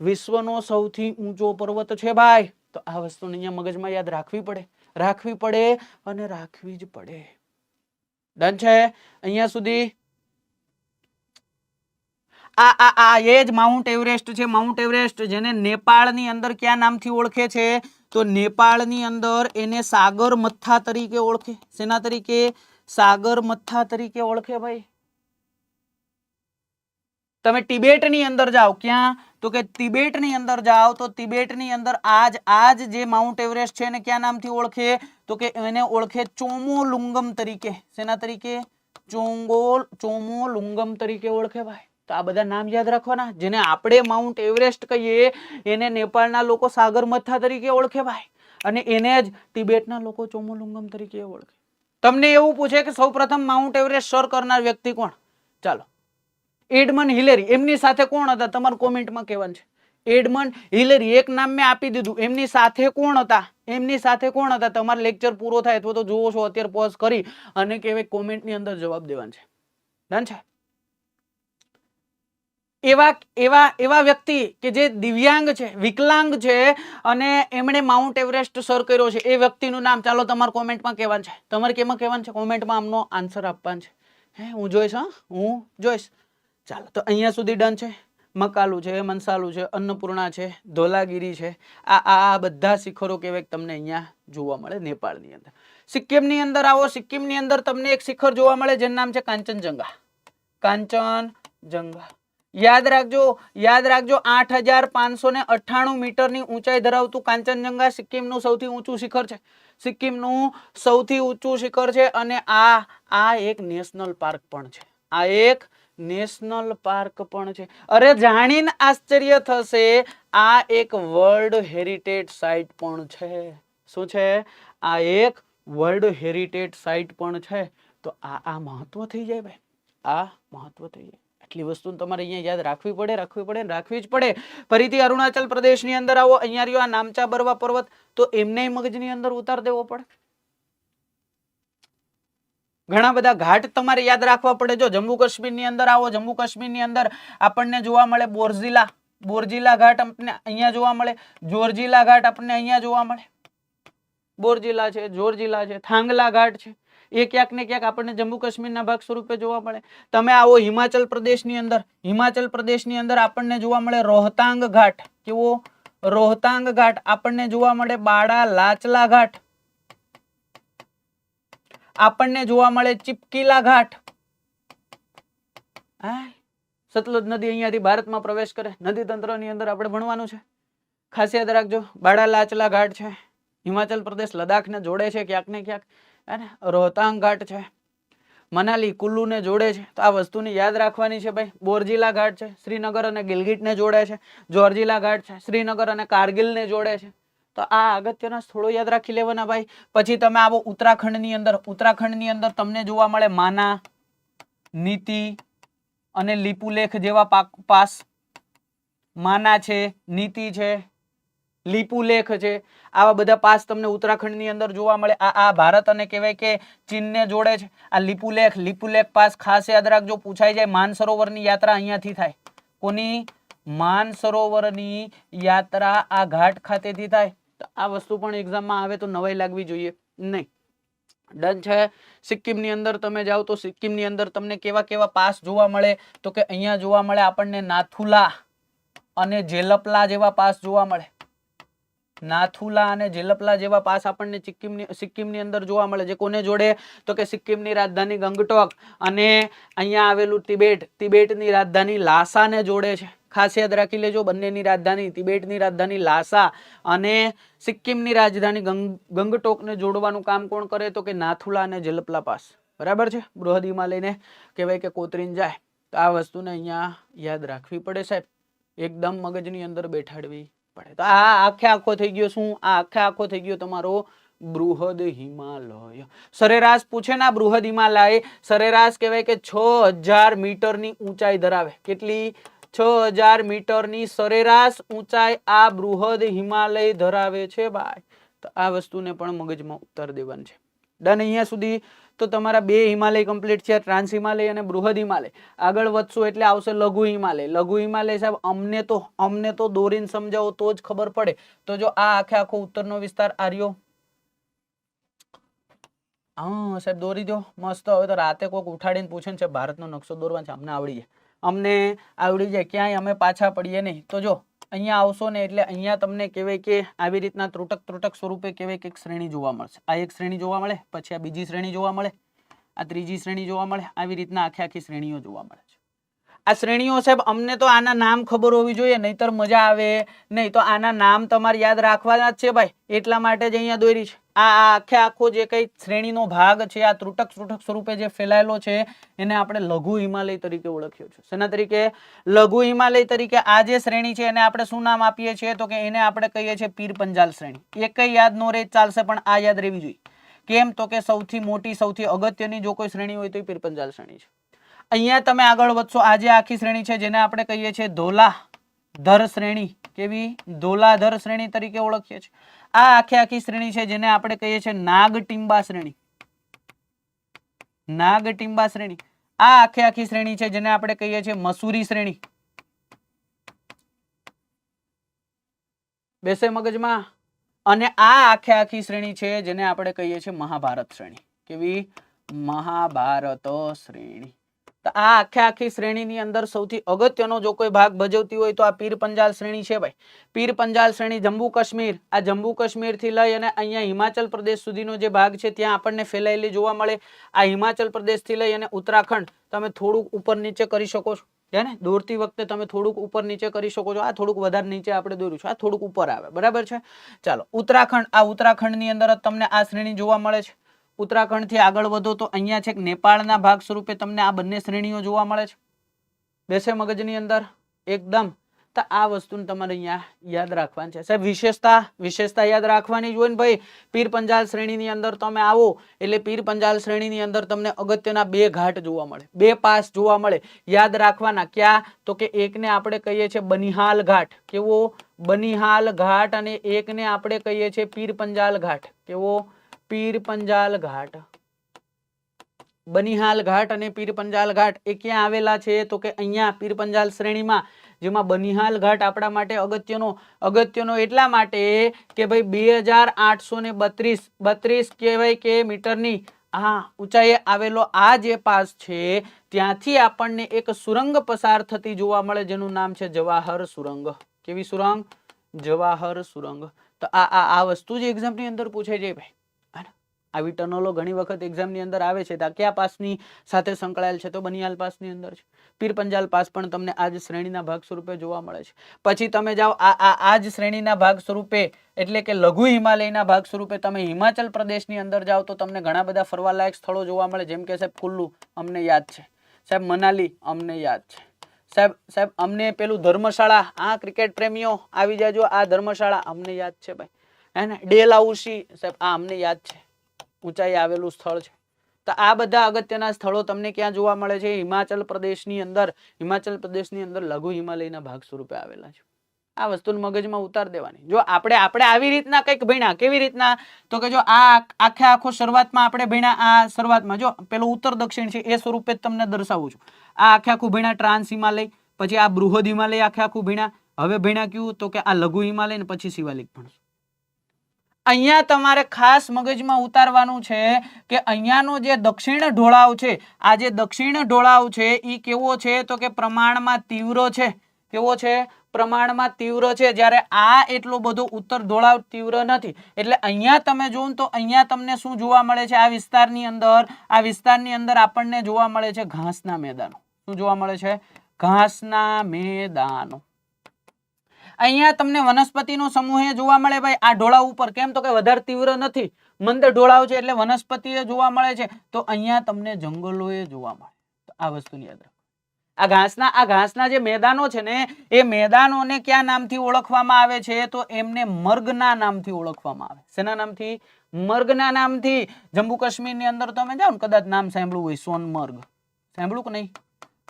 વિશ્વનો સૌથી ઊંચો પર્વત છે ભાઈ. તો આ વસ્તુને અહીંયા મગજમાં યાદ રાખવી પડે અને રાખવી જ પડે. ડન છે અહીંયા સુધી? આ એ જ માઉન્ટ એવરેસ્ટ છે. માઉન્ટ એવરેસ્ટ જેને નેપાળની અંદર કયા નામથી ઓળખે છે? તો નેપાળની અંદર એને સાગર મથ્થા તરીકે ઓળખે. શેના તરીકે? સાગર મથ્થા તરીકે ઓળખે ભાઈ. તમે તિબેટની અંદર જાઓ, ક્યાં? તો કે તિબેટની અંદર જાઓ તો તિબેટની અંદર આજ જે માઉન્ટ એવરેસ્ટ છે એને કયા નામથી ઓળખે? તો કે એને ઓળખે ચોમોલુંગમ તરીકે. શેના તરીકે? ચોમોલુંગમ તરીકે ઓળખે ભાઈ. તો આ બધા નામ યાદ રાખવાના. જેને આપણે માઉન્ટ એવરેસ્ટ કહીએ એને નેપાળના લોકો સાગર મથ્થા તરીકે ઓળખે ભાઈ, અને એને જ તિબેટના લોકો ચોમોલુંગમ તરીકે ઓળખે. તમને એવું પૂછે કે સૌપ્રથમ માઉન્ટ એવરેસ્ટ સર કરનાર વ્યક્તિ કોણ? ચાલો, એડમંડ હિલેરી. એમની સાથે કોણ હતા? તમારે કોમેન્ટમાં કહેવાનું છે. એડમંડ હિલેરી એક નામ મેં આપી દીધું. એમની સાથે કોણ હતા? તમારે લેક્ચર પૂરો થાય અથવા તો જોવો છો અત્યારે પોઝ કરી અને કહેવાય કોમેન્ટની અંદર જવાબ દેવાનું છે. ડન છે? એવા વ્યક્તિ કે જે દિવ્યાંગ છે, વિકલાંગ છે અને એમણે માઉન્ટ એવરેસ્ટ સર કર્યો છે, એ વ્યક્તિનું નામ ચાલો તમારે કોમેન્ટમાં કહેવાનું છે. તમારે કેમાં કહેવાનું છે? કોમેન્ટમાં આમનો આન્સર આપવાનો છે. હું જોઈશ. ચાલો, તો અહીંયા સુધી ડન છે. મકાલુ છે, મનસાલુ છે, અન્નપૂર્ણા છે, ધોલાગીરી છે. આ બધા શિખરો કહેવાય તમને અહીંયા જોવા મળે નેપાળની અંદર. સિક્કિમની અંદર આવો. સિક્કિમની અંદર તમને એક શિખર જોવા મળે જેનું નામ છે કાંચનજંગા. યાદ રાખજો 8,598 મીટરની ઊંચાઈ ધરાવતું કાંચનજંગા સિક્કિમનું સૌથી ઊંચું શિખર છે. અને આ એક નેશનલ પાર્ક પણ છે. અરે જાણીને આશ્ચર્ય થશે, આ એક વર્લ્ડ હેરિટેજ સાઇટ પણ છે. શું છે? આ એક વર્લ્ડ હેરિટેજ સાઇટ પણ છે. તો આ મહત્વ થઈ જાય ભાઈ. આટલી વસ્તુ તમારે અહીંયા યાદ રાખવી જ પડે. ફરીથી અરુણાચલ પ્રદેશની અંદર આવો. અહીંયા રહ્યો આ નામચા બરવા પર્વત. તો એમને મગજની અંદર ઉતાર દેવો પડે. ઘણા બધા ઘાટ તમારે યાદ રાખવા પડે. જો જમ્મુ કાશ્મીરની અંદર આવો. જમ્મુ કાશ્મીરની અંદર આપણને જોવા મળે બોરજીલા ઘાટ આપણને અહીંયા જોવા મળે. જોરજીલા ઘાટ આપણને અહીંયા જોવા મળે. બોરજીલા છે, જોરજીલા છે, થાંગલા ઘાટ છે. એ ક્યાંક ને ક્યાંક આપણને જમ્મુ કાશ્મીરના ભાગ સ્વરૂપે જોવા મળે. તમે આવો હિમાચલ પ્રદેશની અંદર આપણને જોવા મળે રોહતાંગ ઘાટ. કેવો? રોહતાંગ ઘાટ. આપણને જોવા મળે બાડા લાચલા ઘાટ. આપણને જોવા મળે ચીપકીલા ઘાટ. સતલુજ નદી અહીંયાથી ભારતમાં પ્રવેશ કરે. નદી તંત્રની અંદર આપણે ભણવાનું છે. ખાસ યાદ રાખજો. બાડા લાચલા ઘાટ છે. હિમાચલ પ્રદેશ લદ્દાખને જોડે છે ક્યાંક ને ક્યાંક. રોહતાંગ ઘાટ છે. મનાલી કુલ્લુને જોડે છે. તો આ વસ્તુને યાદ રાખવાની છે ભાઈ. બોરજીલા ઘાટ છે, શ્રીનગર અને ગિલગિટને જોડે છે. જોરજીલા ઘાટ છે, શ્રીનગર અને કારગિલને જોડે છે. તો આ અગત્યના સ્થળો યાદ રાખી લેવાના ભાઈ. પછી તમે આવો ઉત્તરાખંડની અંદર તમને જોવા મળે માના, નીતિ અને લીપુલેખ જેવા પાસ. માના છે, નીતિ છે, લીપુલેખ છે. આવા બધા પાસ તમને ઉત્તરાખંડની અંદર જોવા મળે. આ ભારત અને કહેવાય કે ચીનને જોડે છે. આ લીપુલેખ પાસ ખાસ યાદ રાખજો, પૂછાઈ જાય. માનસરોવરની યાત્રા અહીંયાથી થાય. કોની? માનસરોવરની યાત્રા આ ઘાટ ખાતેથી થાય. તો આ વસ્તુ પણ એક્ઝામમાં આવે તો નવાઈ લાગવી જોઈએ નહીં. ડન છે? સિક્કિમની અંદર તમે જાઓ તો સિક્કિમની અંદર તમને કેવા પાસ જોવા મળે? તો કે અહીંયા જોવા મળે આપણને નાથુલા અને જેલપલા જેવા પાસ જોવા મળે. નાથુલા અને જેલપલા જેવા પાસ આપણને સિક્કિમની અંદર જોવા મળે. જે કોને જોડે? તો કે સિક્કિમની રાજધાની ગંગટોક અને અહીંયા આવેલું તિબેટની રાજધાની લાસાને જોડે છે. ખાસ યાદ રાખી લેજો. બંનેની રાજધાની, તિબેટની રાજધાની લાસા અને સિક્કિમની રાજધાની ગંગટોકને જોડવાનું કામ કોણ કરે? તો કે નાથુલા અને જેલપલા પાસ. બરાબર છે? બૃહદ હિમાલયને કહેવાય કે કોતરીને જાય. તો આ વસ્તુને અહીંયા યાદ રાખવી પડે સાહેબ. એકદમ મગજની અંદર બેઠાડવી પડે. તો આ આખે આખો થઈ ગયો શું? આ આખે આખો થઈ ગયો તમારો બૃહદ હિમાલય. સરેરાશ પૂછે ને, બૃહદ હિમાલય સરેરાશ કહેવાય કે 6000 મીટરની ઊંચાઈ ધરાવે. કેટલી? 6000 મીટરની સરેરાશ ઊંચાઈ આ બૃહદ હિમાલય ધરાવે છે ભાઈ. તો આ વસ્તુને પણ મગજમાં ઉત્તર દેવાનું છે. ડન અહીંયા સુધી? તો તમારા બે હિમાલય કમ્પ્લીટ છે, ટ્રાન્સ હિમાલય અને બૃહદ હિમાલય. આગળ વધશો એટલે આવશે લઘુ હિમાલય. લઘુ હિમાલય સાહેબ અમને તો દોરીને સમજાવો તો જ ખબર પડે. તો જો આ આખે આખો ઉત્તરનો વિસ્તાર આર્યો. હા સાહેબ દોરી દો મસ્ત. હવે તો રાતે કોઈક ઉઠાડીને પૂછે ને ભારતનો નકશો દોરવાનો છે, અમને આવડી જાય ક્યાંય અમે પાછા પડીએ નહીં. તો જો અહીંયા આવશો ને એટલે અહીંયા તમને કહેવાય કે આવી રીતના ત્રુટક સ્વરૂપે કહેવાય કે એક શ્રેણી જોવા મળશે. આ એક શ્રેણી જોવા મળે, પછી આ બીજી શ્રેણી જોવા મળે, આ ત્રીજી શ્રેણી જોવા મળે. આવી રીતના આખી શ્રેણીઓ જોવા મળે છે. આ શ્રેણીઓ સાહેબ અમને તો આના નામ ખબર હોવી જોઈએ, નહીતર મજા આવે નહીં. તો આના નામ તમારે યાદ રાખવાના જ છે ભાઈ, એટલા માટે જ અહીંયા દોરી છે. આ આખે આખો જે કઈ શ્રેણીનો ભાગ છે આ ત્રુટક સ્વરૂપે જે ફેલાયેલો છે એને આપણે લઘુ હિમાલય તરીકે ઓળખ્યો છે. શેના તરીકે? લઘુ હિમાલય તરીકે. આ જે શ્રેણી છે એને આપણે શું નામ આપીએ છીએ? તો કે એને આપણે કહીએ છીએ પીર પંજાલ શ્રેણી. એક યાદ નો રહે ચાલશે, પણ આ યાદ રહેવી જોઈએ. કેમ? તો કે સૌથી મોટી સૌથી અગત્યની જો કોઈ શ્રેણી હોય તો એ પીર પંજાલ શ્રેણી છે. અહીંયા તમે આગળ વધશો, આ જે આખી શ્રેણી છે જેને આપણે કહીએ છીએ ધોલાધર શ્રેણી. કેવી? ધોલાધર શ્રેણી તરીકે ઓળખીએ છીએ. આ આખી શ્રેણી છે જેને આપણે કહીએ છીએ નાગટિંબા શ્રેણી. નાગટિંબા શ્રેણી. આ આખી શ્રેણી છે જેને આપણે કહીએ છીએ મસૂરી શ્રેણી. બેસે મગજમાં? અને આ આખી શ્રેણી છે જેને આપણે કહીએ છીએ મહાભારત શ્રેણી. કેવી? મહાભારત શ્રેણી. તો આ આખી શ્રેણીની અંદર સૌથી અગત્યનો જો કોઈ ભાગ ભજવતી હોય તો આ પીર પંજાલ શ્રેણી છે ભાઈ. પીર પંજાલ શ્રેણી જમ્મુ કાશ્મીર, આ જમ્મુ કાશ્મીર થી લઈ અને અહીંયા હિમાચલ પ્રદેશ સુધીનો જે ભાગ છે ત્યાં આપણને ફેલાયેલી જોવા મળે. આ હિમાચલ પ્રદેશ થી લઈ અને ઉત્તરાખંડ તમે થોડુંક ઉપર નીચે કરી શકો છો. ને દોરતી વખતે તમે થોડુંક ઉપર નીચે કરી શકો છો. આ થોડુંક વધારે નીચે આપણે દોર્યું છે, આ થોડુંક ઉપર આવે. બરાબર છે? ચાલો ઉત્તરાખંડ, આ ઉત્તરાખંડની અંદર તમને આ શ્રેણી જોવા મળે છે. ઉત્તરાખંડ થી આગળ વધો તો અહીંયા છે નેપાળના ભાગ સ્વરૂપે તમને આ બંને શ્રેણીઓ જોવા મળે છે. બેસે મગજની અંદર એકદમ? તો આ વસ્તુને તમારે અહીંયા યાદ રાખવાની છે સાહેબ. વિશેષતા યાદ રાખવાની જ હોય ને ભાઈ. પીર પંજાલ શ્રેણીની અંદર તમે આવો એટલે પીર પંજાલ શ્રેણીની અંદર તમને અગત્યના બે ઘાટ જોવા મળે, બે પાસ જોવા મળે. યાદ રાખવાના. ક્યાં? તો કે એકને આપણે કહીએ છીએ બનિહાલ ઘાટ. કેવો? બનિહાલ ઘાટ. અને એકને આપણે કહીએ છીએ પીર પંજાલ ઘાટ. કેવો? પીર પંજાલ ઘાટ. બનિહાલ ઘાટ અને પીર પંજાલ ઘાટ એ ક્યાં આવેલા છે? તો કે અહીંયા પીર પંજાલ શ્રેણીમાં, જેમાં બનિહાલ ઘાટ આપણા માટે અગત્યનો એટલા માટે કે ભાઈ 2832 કહેવાય કે મીટરની આ ઊંચાઈએ આવેલો આ જે પાસ છે ત્યાંથી આપણને એક સુરંગ પસાર થતી જોવા મળે જેનું નામ છે જવાહર સુરંગ. કેવી સુરંગ? જવાહર સુરંગ. તો આ વસ્તુ જ એક્ઝામની અંદર પૂછાય છે ભાઈ. આવી ટનલો ઘણી વખત એક્ઝામની અંદર આવે છે. તો કયા પાસની સાથે સંકળાયેલ છે? તો બનિહાલ પાસની અંદર છે. પીર પંજાલ પાસ પણ તમને આ જ શ્રેણીના ભાગ સ્વરૂપે જોવા મળે છે. પછી તમે જાઓ આ જ શ્રેણીના ભાગ સ્વરૂપે એટલે કે લઘુ હિમાલયના ભાગ સ્વરૂપે તમે હિમાચલ પ્રદેશની અંદર જાઓ તો તમને ઘણા બધા ફરવાલાયક સ્થળો જોવા મળે. જેમ કે સાહેબ કુલ્લુ અમને યાદ છે, સાહેબ મનાલી અમને યાદ છે, સાહેબ અમને પેલું ધર્મશાળા, આ ક્રિકેટ પ્રેમીઓ આવી જાજો, આ ધર્મશાળા અમને યાદ છે ભાઈ. હે ને? ડેલહાઉસી સાહેબ આ અમને યાદ છે, ઊંચાઈ આવેલું સ્થળ છે. તો આ બધા અગત્યના સ્થળો તમને ક્યાં જોવા મળે છે? હિમાચલ પ્રદેશની અંદર. હિમાચલ પ્રદેશની અંદર લઘુ હિમાલયના ભાગ સ્વરૂપે આવેલા છે. આ વસ્તુને મગજમાં ઉતાર દેવાની. જો આપણે આવી રીતના કંઈક ભણ્યા. કેવી રીતના? તો કે જો આ આખો શરૂઆતમાં આપણે ભણ્યા, આ શરૂઆતમાં જો પેલું ઉત્તર દક્ષિણ છે એ સ્વરૂપે જ તમને દર્શાવું છું. આ આખું ભણ્યા ટ્રાન્સ હિમાલય, પછી આ બૃહદ હિમાલય આખું ભણ્યા. હવે ભણ્યા કયું? તો કે આ લઘુ હિમાલય ને પછી શિવાલિક ભણશું. અહીંયા તમારે ખાસ મગજમાં ઉતારવાનું છે કે અહીંયાનો જે દક્ષિણ ઢોળાવ છે, આ જે દક્ષિણ ઢોળાવ છે એ કેવો છે? તો કે પ્રમાણમાં તીવ્ર છે. કેવો છે? પ્રમાણમાં તીવ્ર છે. જ્યારે આ એટલો બધો ઉત્તર ઢોળાવ તીવ્ર નથી. એટલે અહીંયા તમે જોવો તો અહીંયા તમને શું જોવા મળે છે? આ વિસ્તારની અંદર આપણને જોવા મળે છે ઘાસના મેદાનો. શું જોવા મળે છે? ઘાસના મેદાનો. અહીંયા તમને વનસ્પતિનો સમૂહ જોવા મળે ભાઈ આ ઢોળાવ ઉપર. કેમ? તો કે વધારે તીવ્ર નથી, મંદ ઢોળાવ છે એટલે વનસ્પતિ જોવા મળે છે. તો અહીંયા તમને જંગલો જોવા મળે. તો આ વસ્તુની યાદ રાખો. આ ઘાસના જે મેદાનો છે ને એ મેદાનોને કયા નામથી ઓળખવામાં આવે છે તો એમને મર્ગના નામથી ઓળખવામાં આવે. શેના નામથી? મર્ગના નામથી. જમ્મુ કાશ્મીરની અંદર તમે જાઓ ને, કદાચ નામ સાંભળ્યું હોય સોનમર્ગ, સાંભળ્યું કે નહીં?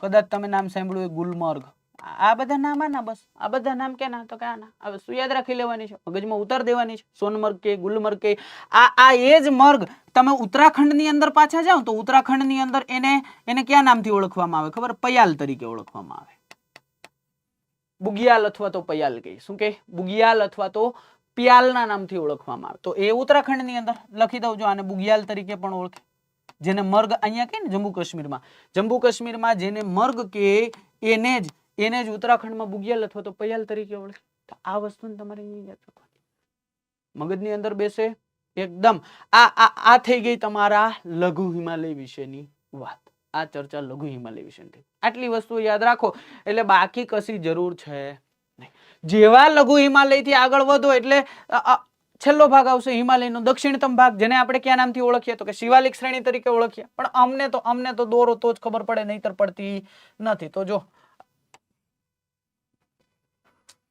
કદાચ તમે નામ સાંભળ્યું હોય ગુલમર્ગ. આ બધા નામ આના, બસ આ બધા નામ કેના તો કે આના. આ વસ્તુ યાદ રાખી લેવાની છે, મગજમાં ઉતાર દેવાની છે. સોનમર્ગ કે ગુલમર્ગ કે આ એ જ મર્ગ. તમે ઉત્તરાખંડની અંદર પાછા જાઓ તો ઉત્તરાખંડની અંદર એને કયા નામથી ઓળખવામાં આવે ખબર? પયાલ તરીકે ઓળખવામાં આવે. બુગિયાલ અથવા તો પયાલ કહે. શું કહે? બુગિયાલ અથવા તો પિયાલના નામથી ઓળખવામાં આવે. તો એ ઉત્તરાખંડની અંદર લખી દઉં, જો આને બુગિયાલ તરીકે પણ ઓળખે. જેને મર્ગ અહીંયા કે ને જમ્મુ કાશ્મીરમાં જેને મર્ગ કે એને જ ઉત્તરાખંડમાં બુગિયાલ અથવા તો પયાલ તરીકે ઓળખે. તો આ વસ્તુને તમારે યાદ રાખવાની, મગજની અંદર બેસે એકદમ. આ થઈ ગઈ તમારા લઘુ હિમાલય વિશેની વાત. આ ચર્ચા લઘુ હિમાલય વિશે થઈ. આટલી વસ્તુ યાદ રાખો એટલે બાકી કશી જરૂર છે નહીં. જેવા લઘુ હિમાલય થી આગળ વધો એટલે છેલ્લો ભાગ આવશે હિમાલયનો દક્ષિણતમ ભાગ, જેને આપણે કયા નામથી ઓળખીએ તો કે શિવાલિક શ્રેણી તરીકે ઓળખીએ. પણ અમને તો દોરો તો જ ખબર પડે, નહીતર પડતી નથી. તો જો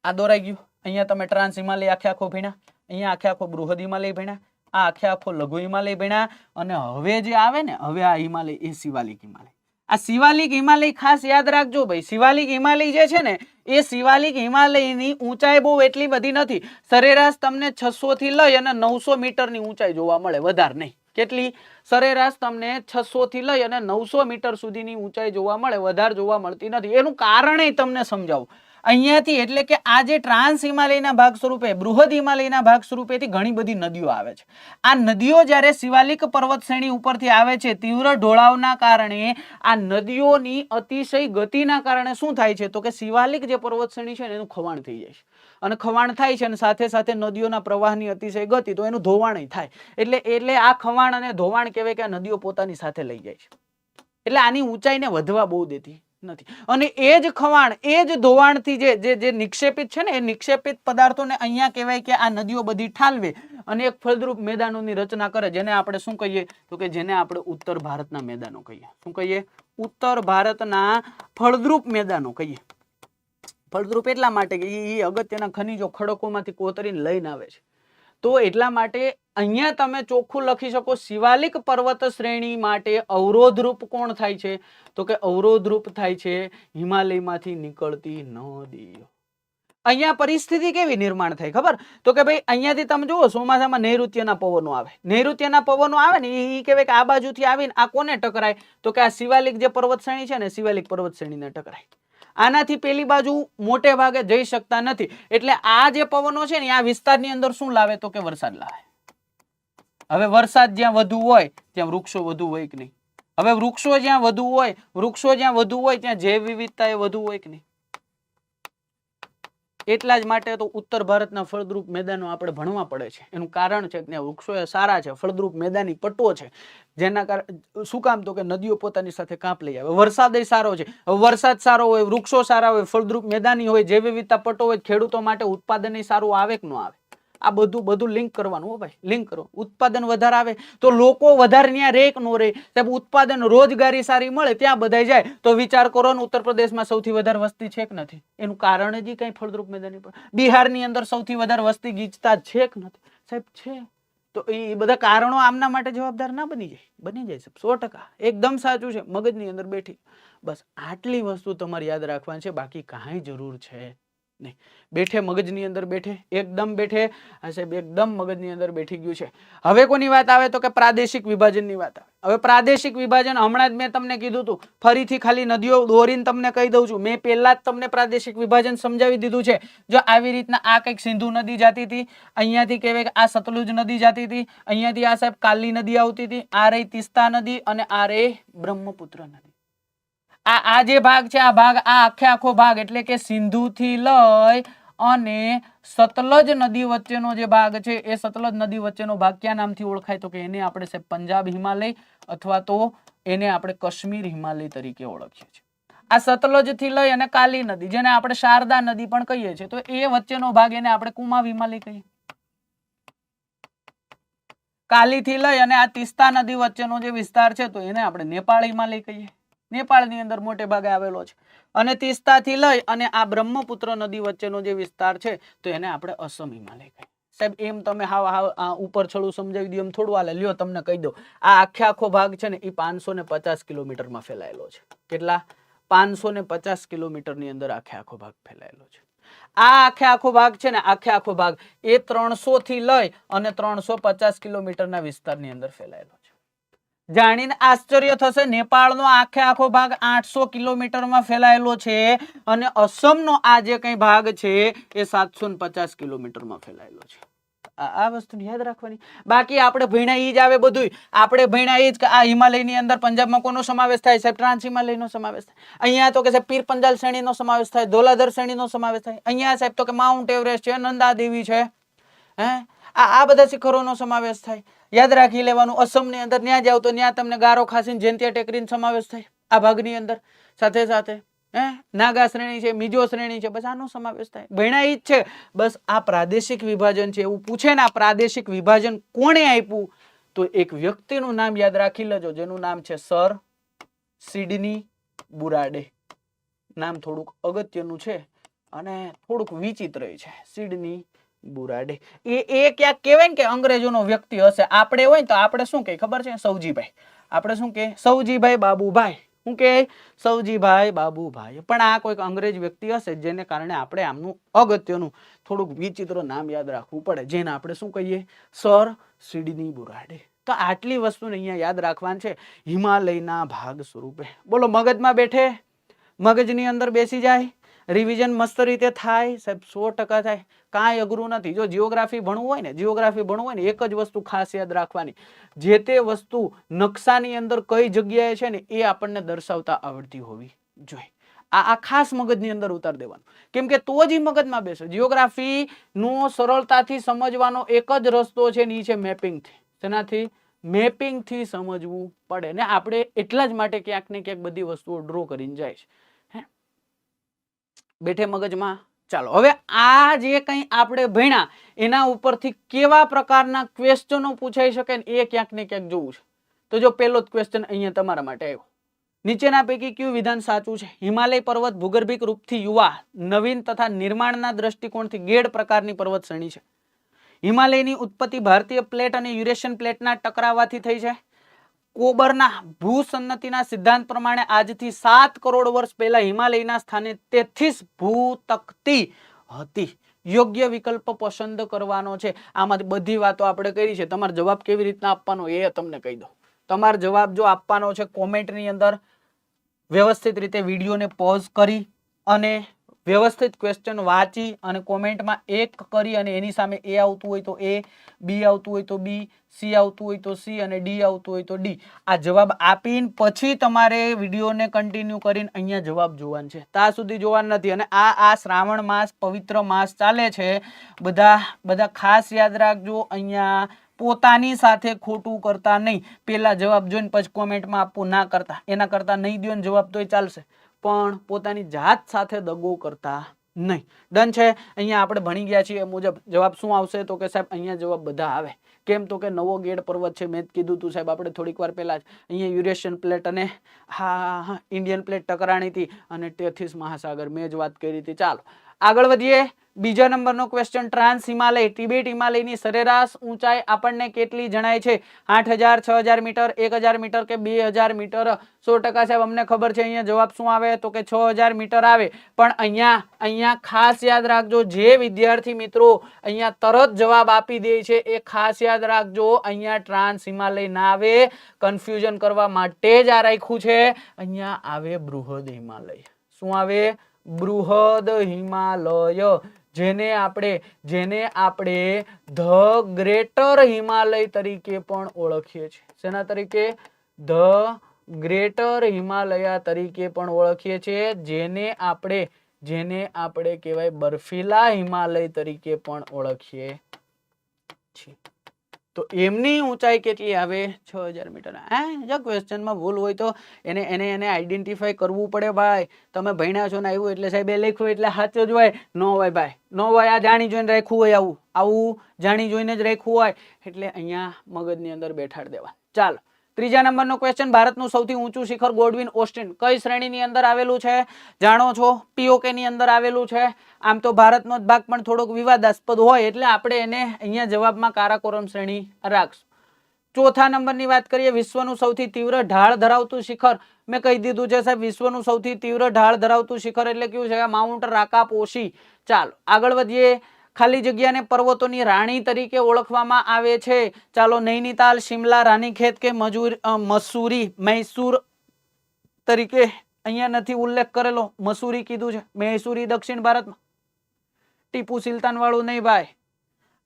આ દોરાઈ ગયું. અહીંયા તમે ટ્રાન્સ હિમાલય આખો ભણ્યા, અહીંયા આખો બૃહદ હિમાલય ભણ્યા, આ આખો લઘુ હિમાલય ભણ્યા. અને હવે જે આવે ને, હવે આ હિમાલય એ શિવાલિક હિમાલય. આ શિવાલિક હિમાલય ખાસ યાદ રાખજો ભાઈ. શિવાલિક હિમાલય જે છે ને એ શિવાલિક હિમાલયની ઊંચાઈ બહુ એટલી બધી નથી. સરેરાશ તમને 600 થી લઈ અને 900 મીટરની ઊંચાઈ જોવા મળે, વધારે નહીં. કેટલી? સરેરાશ તમને 600 થી લઈ અને 900 મીટર સુધીની ઊંચાઈ જોવા મળે, વધારે જોવા મળતી નથી. એનું કારણ તમને સમજાવું અહીંયાથી. એટલે કે આ જે ટ્રાન્સ હિમાલયના ભાગ સ્વરૂપે, બૃહદ હિમાલયના ભાગ સ્વરૂપેથી ઘણી બધી નદીઓ આવે છે. આ નદીઓ જ્યારે શિવાલિક પર્વત શ્રેણી ઉપરથી આવે છે, તીવ્ર ઢોળાવના કારણે આ નદીઓની અતિશય ગતિના કારણે શું થાય છે તો કે શિવાલિક જે પર્વત શ્રેણી છે એનું ખવાણ થઈ જાય છે. અને ખવાણ થાય છે અને સાથે સાથે નદીઓના પ્રવાહની અતિશય ગતિ, તો એનું ધોવાણ થાય. એટલે આ ખવાણ અને ધોવાણ કહેવાય કે આ નદીઓ પોતાની સાથે લઈ જાય છે. એટલે આની ઊંચાઈને વધવા બહુ દેતી નથી. અને એ જ ખવાણ, એ જ ધોવાણથી જે નિક્ષેપિત છે ને, એ નિક્ષેપિત પદાર્થોને અહીંયા કહેવાય કે આ નદીઓ બધી ઠાલવે અને એક ફળદ્રુપ મેદાનોની રચના કરે, જેને આપણે શું કહીએ તો કે જેને આપણે ઉત્તર ભારતના મેદાનો કહીએ. શું કહીએ? ઉત્તર ભારતના ફળદ્રુપ મેદાનો કહીએ. ફળદ્રુપ એટલા માટે કે એ અગત્યના ખનિજો ખડકોમાંથી કોતરીને લઈને આવે છે. તો એટલા માટે અહીંયા તમે ચોખ્ખું લખી શકો, શિવાલિક પર્વત શ્રેણી માટે અવરોધરૂપ કોણ થાય છે તો કે અવરોધરૂપ થાય છે હિમાલયમાંથી નીકળતી નદીઓ. અહીંયા પરિસ્થિતિ કેવી નિર્માણ થાય ખબર? તો કે ભાઈ અહીંયાથી તમે જુઓ ચોમાસામાં નૈઋત્યના પવનો આવે. નૈઋત્યના પવનો આવે ને એ કહેવાય કે આ બાજુથી આવીને આ કોને ટકરાય તો કે આ શિવાલિક જે પર્વત શ્રેણી છે ને, શિવાલિક પર્વત શ્રેણીને ટકરાય. આનાથી પેલી બાજુ મોટે ભાગે જઈ શકતા નથી. એટલે આ જે પવનો છે ને આ વિસ્તારની અંદર શું લાવે તો કે વરસાદ લાવે. હવે વરસાદ જ્યાં વધુ હોય ત્યાં વૃક્ષો વધુ હોય કે નહીં? હવે વૃક્ષો જ્યાં વધુ હોય ત્યાં જૈવ વિવિધતા એ વધુ હોય કે નહીં? એટલા જ માટે તો ઉત્તર ભારતના ફળદ્રુપ મેદાનો આપણે ભણવા પડે છે. એનું કારણ છે કે વૃક્ષો એ સારા છે, ફળદ્રુપ મેદાની પટ્ટો છે, જેના કારણે શું કામ તો કે નદીઓ પોતાની સાથે કાંપ લઈ આવે. વરસાદ એ સારો છે. વરસાદ સારો હોય, વૃક્ષો સારા હોય, ફળદ્રુપ મેદાની હોય, જૈવ વિવિધતા પટ્ટો હોય, ખેડૂતો માટે ઉત્પાદન એ સારું આવે કે ન આવે? આ બધું લિંક કરવાનું હો ભાઈ, લિંક કરો. ઉત્પાદન વધારે આવે તો લોકો વધારે ત્યાં રે કે નો રે? સાહેબ ઉત્પાદન, રોજગારી સારી મળે ત્યાં બધા જાય. તો વિચાર કરો ને, ઉત્તર પ્રદેશમાં સૌથી વધારે વસ્તી છે કે નથી? એનું કારણ જ કઈ ફળદ્રુપ મેદાની પર. બિહારની અંદર સૌથી વધારે વસ્તી ગીચતા છે કે નથી? સાહેબ છે. તો એ બધા કારણો આમના માટે જવાબદાર ના બની જાય? બની જાય સાહેબ, 100%. એકદમ સાચું છે, મગજની અંદર બેઠી. બસ આટલી વસ્તુ તમારે યાદ રાખવાની છે, બાકી કાંઈ જરૂર છે નહીં. બેઠે મગજની અંદર બેઠે, એકદમ બેઠે. આ સાહેબ એકદમ મગજની અંદર બેઠી ગયું છે. હવે કોની વાત આવે તો કે પ્રાદેશિક વિભાજનની વાત આવે. હવે પ્રાદેશિક વિભાજન હમણાં જ મેં તમને કીધું હતું, ફરીથી ખાલી નદીઓ દોરીને તમને કહી દઉં છું. મેં પહેલા જ તમને પ્રાદેશિક વિભાજન સમજાવી દીધું છે. જો આવી રીતના આ કંઈક સિંધુ નદી જતી હતી, અહીંયાથી કહેવાય કે આ સતલુજ નદી જતી હતી, અહીંયાથી આ સાહેબ કાલી નદી આવતી હતી, આ રહી તિસ્તા નદી અને આ રહી બ્રહ્મપુત્ર નદી. આ જે ભાગ છે, આ ભાગ, આ આખો ભાગ એટલે કે સિંધુ થી લઈ અને સતલજ નદી વચ્ચેનો જે ભાગ છે, એ સતલજ નદી વચ્ચેનો ભાગ ક્યાં નામથી ઓળખાય તો કે એને આપણે સાહેબ પંજાબ હિમાલય અથવા તો એને આપણે કાશ્મીર હિમાલય તરીકે ઓળખીએ છીએ. આ સતલજ થી લઈ અને કાલી નદી, જેને આપણે શારદા નદી પણ કહીએ છીએ, તો એ વચ્ચેનો ભાગ એને આપણે કુમાવ હિમાલય કહીએ. કાલી થી લઈ અને આ તિસ્તા નદી વચ્ચેનો જે વિસ્તાર છે તો એને આપણે નેપાળ હિમાલય કહીએ. નેપાળની અંદર મોટે ભાગે આવેલો છે. અને તીસ્તાથી લઈ અને આ બ્રહ્મપુત્ર નદી વચ્ચેનો જે વિસ્તાર છે તો એને આપણે અસમ હિમાલય કહીએ. સાહેબ એમ તમે હાવ ઉપર છોડું સમજાવી દો એમ થોડું હાલે. લ્યો તમને કહી દો, આ આખો ભાગ છે ને એ 550 કિલોમીટરમાં ફેલાયેલો છે. કેટલા? 550 કિલોમીટરની અંદર આખો ભાગ ફેલાયેલો છે. આ આખો ભાગ છે ને આખો ભાગ એ 300 થી લઈ અને 350 કિલોમીટરના વિસ્તારની અંદર ફેલાયેલો છે. જાણીને આશ્ચર્ય થશે, નેપાળનો આખો ભાગ 800 કિલોમીટરમાં ફેલાયેલો છે અને અસમનો આ જે કઈ ભાગ છે એ 750 કિલોમીટરમાં ફેલાયેલો છે. આ વસ્તુ યાદ રાખવાની. બાકી આપણે ભણ્યા ઈ જ આવે બધું. આપણે ભણ્યા ઈ જ કે આ હિમાલયની અંદર પંજાબમાં કોનો સમાવેશ થાય? સાહેબ ટ્રાન્સ હિમાલયનો સમાવેશ થાય. અહીંયા તો કે સાહેબ પીર પંજાલ શ્રેણીનો સમાવેશ થાય, ધોલાધર શ્રેણીનો સમાવેશ થાય. અહીંયા સાહેબ તો કે માઉન્ટ એવરેસ્ટ છે, નંદા દેવી છે, આ બધા શિખરોનો સમાવેશ થાય. યાદ રાખી લેવાનું. અસમની અંદર ત્યાં જાવ તો ત્યાં તમને ગારો ખાસીને જેન્તિયા ટેકરીનો સમાવેશ થાય આ ભાગની અંદર. સાથે સાથે નાગા શ્રેણી છે, મિજો શ્રેણી છે, બસ આનો સમાવેશ થાય. ભણ્યા ઈ જ છે. બસ આ પ્રાદેશિક વિભાજન છે. એવું પૂછે ને આ પ્રાદેશિક વિભાજન કોણે આપ્યું તો એક વ્યક્તિનું નામ યાદ રાખી લેજો જેનું નામ છે સર સિડની બુરાડે. નામ થોડુંક અગત્યનું છે અને થોડુંક વિચિત્ર છે. સિડની બુરાડે એ ક્યાંક કહેવાય ને કે અંગ્રેજોનો વ્યક્તિ હશે. આપણે હોય તો આપણે શું કહે ખબર છે? સૌજીભાઈ. આપણે શું કહે? સૌજીભાઈ બાબુભાઈ. શું કે? સૌજીભાઈ બાબુભાઈ. પણ આ કોઈક અંગ્રેજ વ્યક્તિ હશે જેને કારણે આપણે આમનું અગત્યનું થોડુંક વિચિત્ર નામ યાદ રાખવું પડે, જેને આપણે શું કહીએ? સર સિડની બુરાડે. તો આટલી વસ્તુને અહીંયા યાદ રાખવાની છે હિમાલયના ભાગ સ્વરૂપે. બોલો મગજમાં બેઠે? મગજની અંદર બેસી જાય? રિવિઝન મસ્ત રીતે થાય? સાહેબ 100% થાય. કાંઈ અઘરું નથી. જો જીઓગ્રાફી ભણવું હોય ને એક જ વસ્તુ ખાસ યાદ રાખવાની, જે તે વસ્તુ નકશાની અંદર કઈ જગ્યાએ છે ને એ આપણને દર્શાવતા આવડતી હોવી જોઈએ. આ ખાસ મગજની અંદર ઉતાર દેવાનું, કેમ કે તો જ મગજમાં બેસે. જીઓગ્રાફી નો સરળતાથી સમજવાનો એક જ રસ્તો છે, ની છે મેપિંગથી. તેનાથી મેપિંગથી સમજવું પડે ને આપણે એટલા જ માટે ક્યાંક ને ક્યાંક બધી વસ્તુઓ ડ્રો કરીને જાય છે. બેઠે મગજમાં? ચાલો હવે આ જે કંઈ આપણે ભણ્યા એના ઉપરથી કેવા પ્રકારના ક્વેશ્ચનો પૂછાઈ શકે ને એ ક્યાંક ને ક્યાંક જોવું છે. તો જો પહેલો જ ક્વેશ્ચન અહીંયા તમારા માટે આવ્યો. નીચેના પૈકી કયું વિધાન સાચું છે? હિમાલય પર્વત ભૂગર્ભિક રૂપથી યુવા, નવીન તથા નિર્માણના દ્રષ્ટિકોણથી ગેડ પ્રકારની પર્વત શ્રેણી છે. હિમાલયની ઉત્પત્તિ ભારતીય પ્લેટ અને યુરેશિયન પ્લેટના ટકરાવાથી થઈ છે. કોબરના ભૂસન્નતિના સિદ્ધાંત પ્રમાણે આજથી 7 કરોડ વર્ષ પહેલા હિમાલયના સ્થાને 33 ભૂતકતી હતી. યોગ્ય વિકલ્પ પસંદ કરવાનો છે. આમાંથી બધી વાતો આપણે કરી છે. તમારો જવાબ કેવી રીતના આપવાનો એ તમને કહી દઉં. તમારો જવાબ જો આપવાનો છે કોમેન્ટની અંદર વ્યવસ્થિત રીતે વિડીયોને પોઝ કરી અને વ્યવસ્થિત ક્વેશ્ચન વાંચી અને કોમેન્ટમાં 1 કરી અને એની સામે એ આવતું હોય તો એ, બી આવતું હોય તો બી, સી આવતું હોય તો સી અને ડી આવતું હોય તો ડી. આ જવાબ આપીને પછી તમારે વિડીયોને કન્ટિન્યુ કરીને અહીંયા જવાબ જોવાનો છે. ત્યાં સુધી જોવાનું નથી. અને આ શ્રાવણ માસ, પવિત્ર માસ ચાલે છે. બધા ખાસ યાદ રાખજો, અહીંયા પોતાની સાથે ખોટું કરતા નહીં. પેલા જવાબ જોઈને પછી કોમેન્ટમાં આપવું ના કરતા. એના કરતા નહીં દો ને જવાબ તોય ચાલશે, પણ પોતાની જાત સાથે દગો કરતા નહીં. ડન છે? અહીંયા આપણે ભણી ગયા છીએ એ મુજબ જવાબ શું આવશે તો કે સાહેબ અહીંયા જવાબ બધા આવે. કેમ તો કે નવો ગેડ પર્વત છે. મેં જ કીધું તું સાહેબ આપણે થોડીક વાર પહેલા જ અહીંયા યુરેશિયન પ્લેટ અને ઇન્ડિયન પ્લેટ ટકરાણી હતી અને ટેથીસ મહાસાગર મેં જ વાત કરી હતી. ચાલો આગળ વધીએ. બીજા નંબરનો ક્વેશ્ચન, ટ્રાન્સ હિમાલય તિબેટ હિમાલયની સરેરાશ ઊંચાઈ આપણને કેટલી જણાય છે? 8000, 6000 મીટર, 1000 મીટર કે 2000 મીટર? 100% સાહેબ અમને ખબર છે. અહીંયા જવાબ શું આવે તો કે 6000 મીટર આવે. પણ અહીંયા ખાસ યાદ રાખજો, જે વિદ્યાર્થી મિત્રો અહીંયા તરત જવાબ આપી દે છે એ ખાસ યાદ રાખજો, અહીંયા ટ્રાન્સ હિમાલય ના આવે. કન્ફ્યુઝન કરવા માટે જ આ રાખ્યું છે. અહીંયા આવે બૃહદ હિમાલય. શું આવે? બૃહદ હિમાલય, જેને આપણે ધ ગ્રેટર હિમાલય તરીકે પણ ઓળખીએ છીએ. શેના તરીકે? ધ ગ્રેટર હિમાલય તરીકે પણ ઓળખીએ છીએ. જેને આપણે કહેવાય બર્ફીલા હિમાલય તરીકે પણ ઓળખીએ છીએ. તો એમની ઊંચાઈ કેટલી આવે? 6000 મીટર. જો ક્વેશ્ચનમાં ભૂલ હોય તો એને આઈડેન્ટિફાઈ કરવું પડે ભાઈ. તમે ભણ્યા છો ને આવ્યું એટલે સાહેબ એ લખ્યું એટલે સાચું જ હોય? નો હોય ભાઈ, નો હોય. આ જાણી જોઈને રાખ્યું હોય, આવું જાણી જોઈને જ રાખ્યું હોય એટલે અહીંયા મગજની અંદર બેઠાડી દેવા. ચાલો ત્રીજા નંબરનો ક્વેશ્ચન, ભારતનું સૌથી ઊંચું શિખર ગોડવિન ઓસ્ટિન કઈ શ્રેણીની અંદર આવેલું છે? જાણો છો, પીઓકે ની અંદર આવેલું છે. આમ તો ભારતનો જ ભાગ પણ થોડોક વિવાદાસ્પદ હોય એટલે આપણે એને અહીંયા જવાબમાં કારાકોરમ શ્રેણી રાખશું. ચોથા નંબરની વાત કરીએ, વિશ્વનું સૌથી તીવ્ર ઢાળ ધરાવતું શિખર. મેં કહી દીધું છે સાહેબ, વિશ્વનું સૌથી તીવ્ર ઢાળ ધરાવતું શિખર એટલે કયું છે? માઉન્ટ રાકાપોશી. ચાલો આગળ વધીએ. ખાલી જગ્યાને પર્વતોની રાણી તરીકે ઓળખવામાં આવે છે. ચાલો, નૈનીતાલ, શિમલા, રાનીખેત કે મૈસૂર તરીકે અહીંયા નથી ઉલ્લેખ કરેલો. મસૂરી કીધું છે. મૈસૂરી દક્ષિણ ભારતમાં, ટીપુ સુલતાન વાળું નહીં ભાઈ.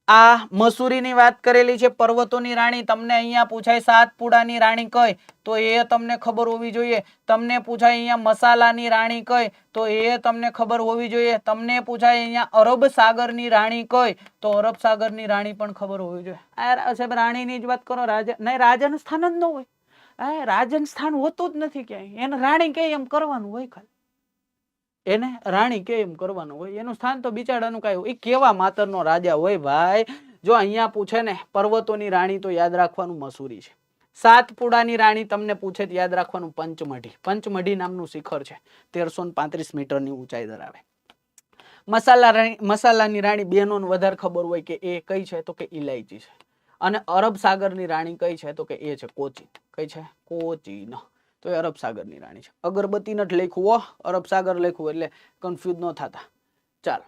આ મસૂરીની વાત કરેલી છે. પર્વતોની રાણી તમને અહીંયા પૂછાય સાતપુડાની રાણી કઈ, તો એ તમને ખબર હોવી જોઈએ. તમને પૂછાય અહીંયા મસાલાની રાણી કઈ, તો એ તમને ખબર હોવી જોઈએ. તમને પૂછાય અહીંયા અરબ સાગરની રાણી કઈ, તો અરબ સાગરની રાણી પણ ખબર હોવી જોઈએ. સાહેબ રાણીની જ વાત કરો, રાજા નહીં, રાજન સ્થાન જ ન હોય. રાજન સ્થાન હોતું જ નથી ક્યાંય. એને રાણી કે એમ કરવાનું હોય, ખાલી એને રાણી કે એમ કરવાનું હોય. એનું સ્થાન તો બિચારાનું કઈ હોય, એ કેવા માતરનો રાજા હોય ભાઈ. જો અહીંયા પૂછે ને પર્વતોની રાણી, તો યાદ રાખવાનું મસૂરી છે. સાતપુડાની રાણી તમને પૂછે તો યાદ રાખવાનું પંચમઢી. પંચમઢી નામનું શિખર છે, 1335 મીટરની ઊંચાઈ ધરાવે. મસાલાની રાણી બેનોને વધારે ખબર હોય કે એ કઈ છે, તો કે ઇલાયચી છે. અને અરબ સાગરની રાણી કઈ છે, તો કે એ છે કોચીન. કઈ છે? કોચીન. તો એ અરબ સાગરની રાણી છે. અગરબત્તી નથી લખ્યું, અરબ સાગર લખ્યું એટલે કન્ફ્યુઝ ન થતા. ચાલો,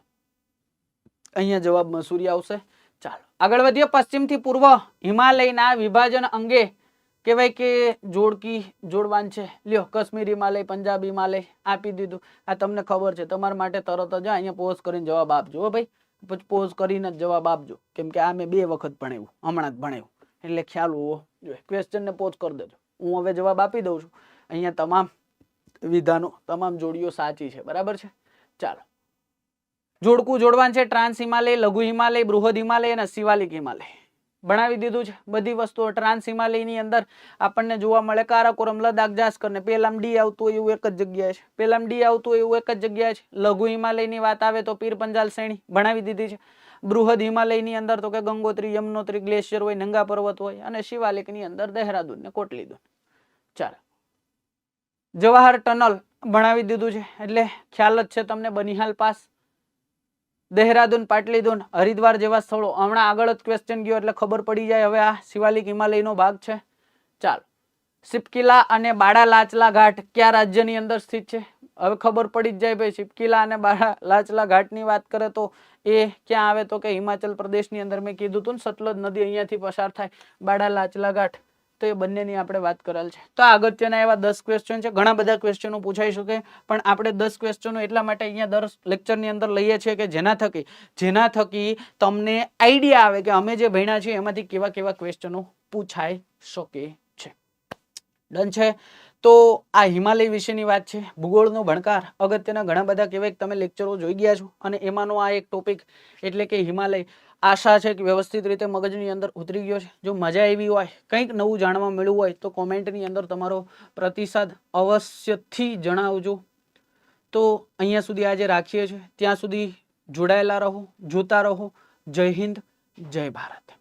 અહીંયા જવાબ મસૂરી આવશે. ચાલો આગળ વધીએ. પશ્ચિમથી પૂર્વ હિમાલયના વિભાજન અંગે કહેવાય કે જોડવાન છે. લ્યો, કાશ્મીર હિમાલય, પંજાબ હિમાલય આપી દીધું. આ તમને ખબર છે, તમારા માટે તરત જ અહીંયા પોઝ કરીને જવાબ આપજો. હો ભાઈ, પોઝ કરીને જ જવાબ આપજો, કેમ કે આ મેં 2 વખત ભણાવ્યું, હમણાં જ ભણાવ્યું, એટલે ખ્યાલ હોવો જોઈએ. ક્વેશ્ચનને પોઝ કરી દેજો. હું હવે જવાબ આપી દઉં છું. અહીંયા તમામ વિધાનો, તમામ જોડીઓ સાચી છે. બરાબર છે. ચાલો, જોડકું જોડવાન છે. ટ્રાન્સ હિમાલય, લઘુ હિમાલય, બૃહદ હિમાલય અને શિવાલિક હિમાલય ભણાવી દીધું છે. બધી વસ્તુઓ ટ્રાન્સ હિમાલયની અંદર આપણને જોવા મળે કારાકોરમ, લદાખ, જાસ્કર ને પેલામ ડી આવતું હોય એવું એક જ જગ્યાએ છે. પેલામ ડી આવતું હોય એવું એક જ જગ્યાએ છે. લઘુ હિમાલયની વાત આવે તો પીર પંજાલ શ્રેણી ભણાવી દીધી છે. બૃહદ હિમાલયની અંદર તો કે ગંગોત્રી, યમનોત્રી ગ્લેશિયર હોય, નંગા પર્વત હોય. અને શિવાલિકની અંદર દેહરાદૂન ને કોટલીદૂન. ચાલો, જવાહર ટનલ ભણાવી દીધું છે, એટલે ખ્યાલ જ છે તમને. બનિહાલ પાસ, દેહરાદૂન, પાટલીદૂન, હરિદ્વાર જેવા સ્થળો. હમણાં આગળ જ ક્વેશ્ચન ગયો એટલે ખબર પડી જાય. હવે આ શિવાલિક હિમાલયનો ભાગ છે. ચાલો, સિપકીલા અને બાડા લાચલા ઘાટ કયા રાજ્યની અંદર સ્થિત છે? હવે ખબર પડી જ જાય ભાઈ. સિપકીલા અને બાડા લાચલા ઘાટની વાત કરે તો એ ક્યાં આવે, તો કે હિમાચલ પ્રદેશની અંદર. મેં કીધું હતું ને, સતલજ નદી અહીંયાથી પસાર થાય. બાડા લાચલા ઘાટ, તો એ બંનેની આપણે વાત કરેલ છે. તો અગત્યના એવા 10 ક્વેશ્ચન છે. ઘણા બધા ક્વેશ્ચનો પૂછાઈ શકે, પણ આપણે 10 ક્વેશ્ચનો એટલા માટે અહીંયા દર લેક્ચરની અંદર લઈએ છીએ કે જેના થકી તમને આઈડિયા આવે કે અમે જે ભણ્યા છીએ એમાંથી કેવા કેવા ક્વેશ્ચનો પૂછાઈ શકે છે. ડન છે. તો આ હિમાલય વિશેની વાત છે. ભૂગોળનો ભણકાર અગત્યના ઘણા બધા કહેવાય તમે લેક્ચરો જોઈ ગયા છો, અને એમાંનો આ એક ટોપિક એટલે કે હિમાલય. આશા છે કે વ્યવસ્થિત રીતે મગજની અંદર ઉતરી ગયો છે. જો મજા આવી હોય, કંઈક નવું જાણવા મળ્યું હોય, તો કોમેન્ટની અંદર તમારો પ્રતિસાદ અવશ્યથી જણાવજો. તો અહીંયા સુધી આજે રાખીએ છીએ. ત્યાં સુધી જોડાયેલા રહો, જોતા રહો. જય હિન્દ, જય ભારત.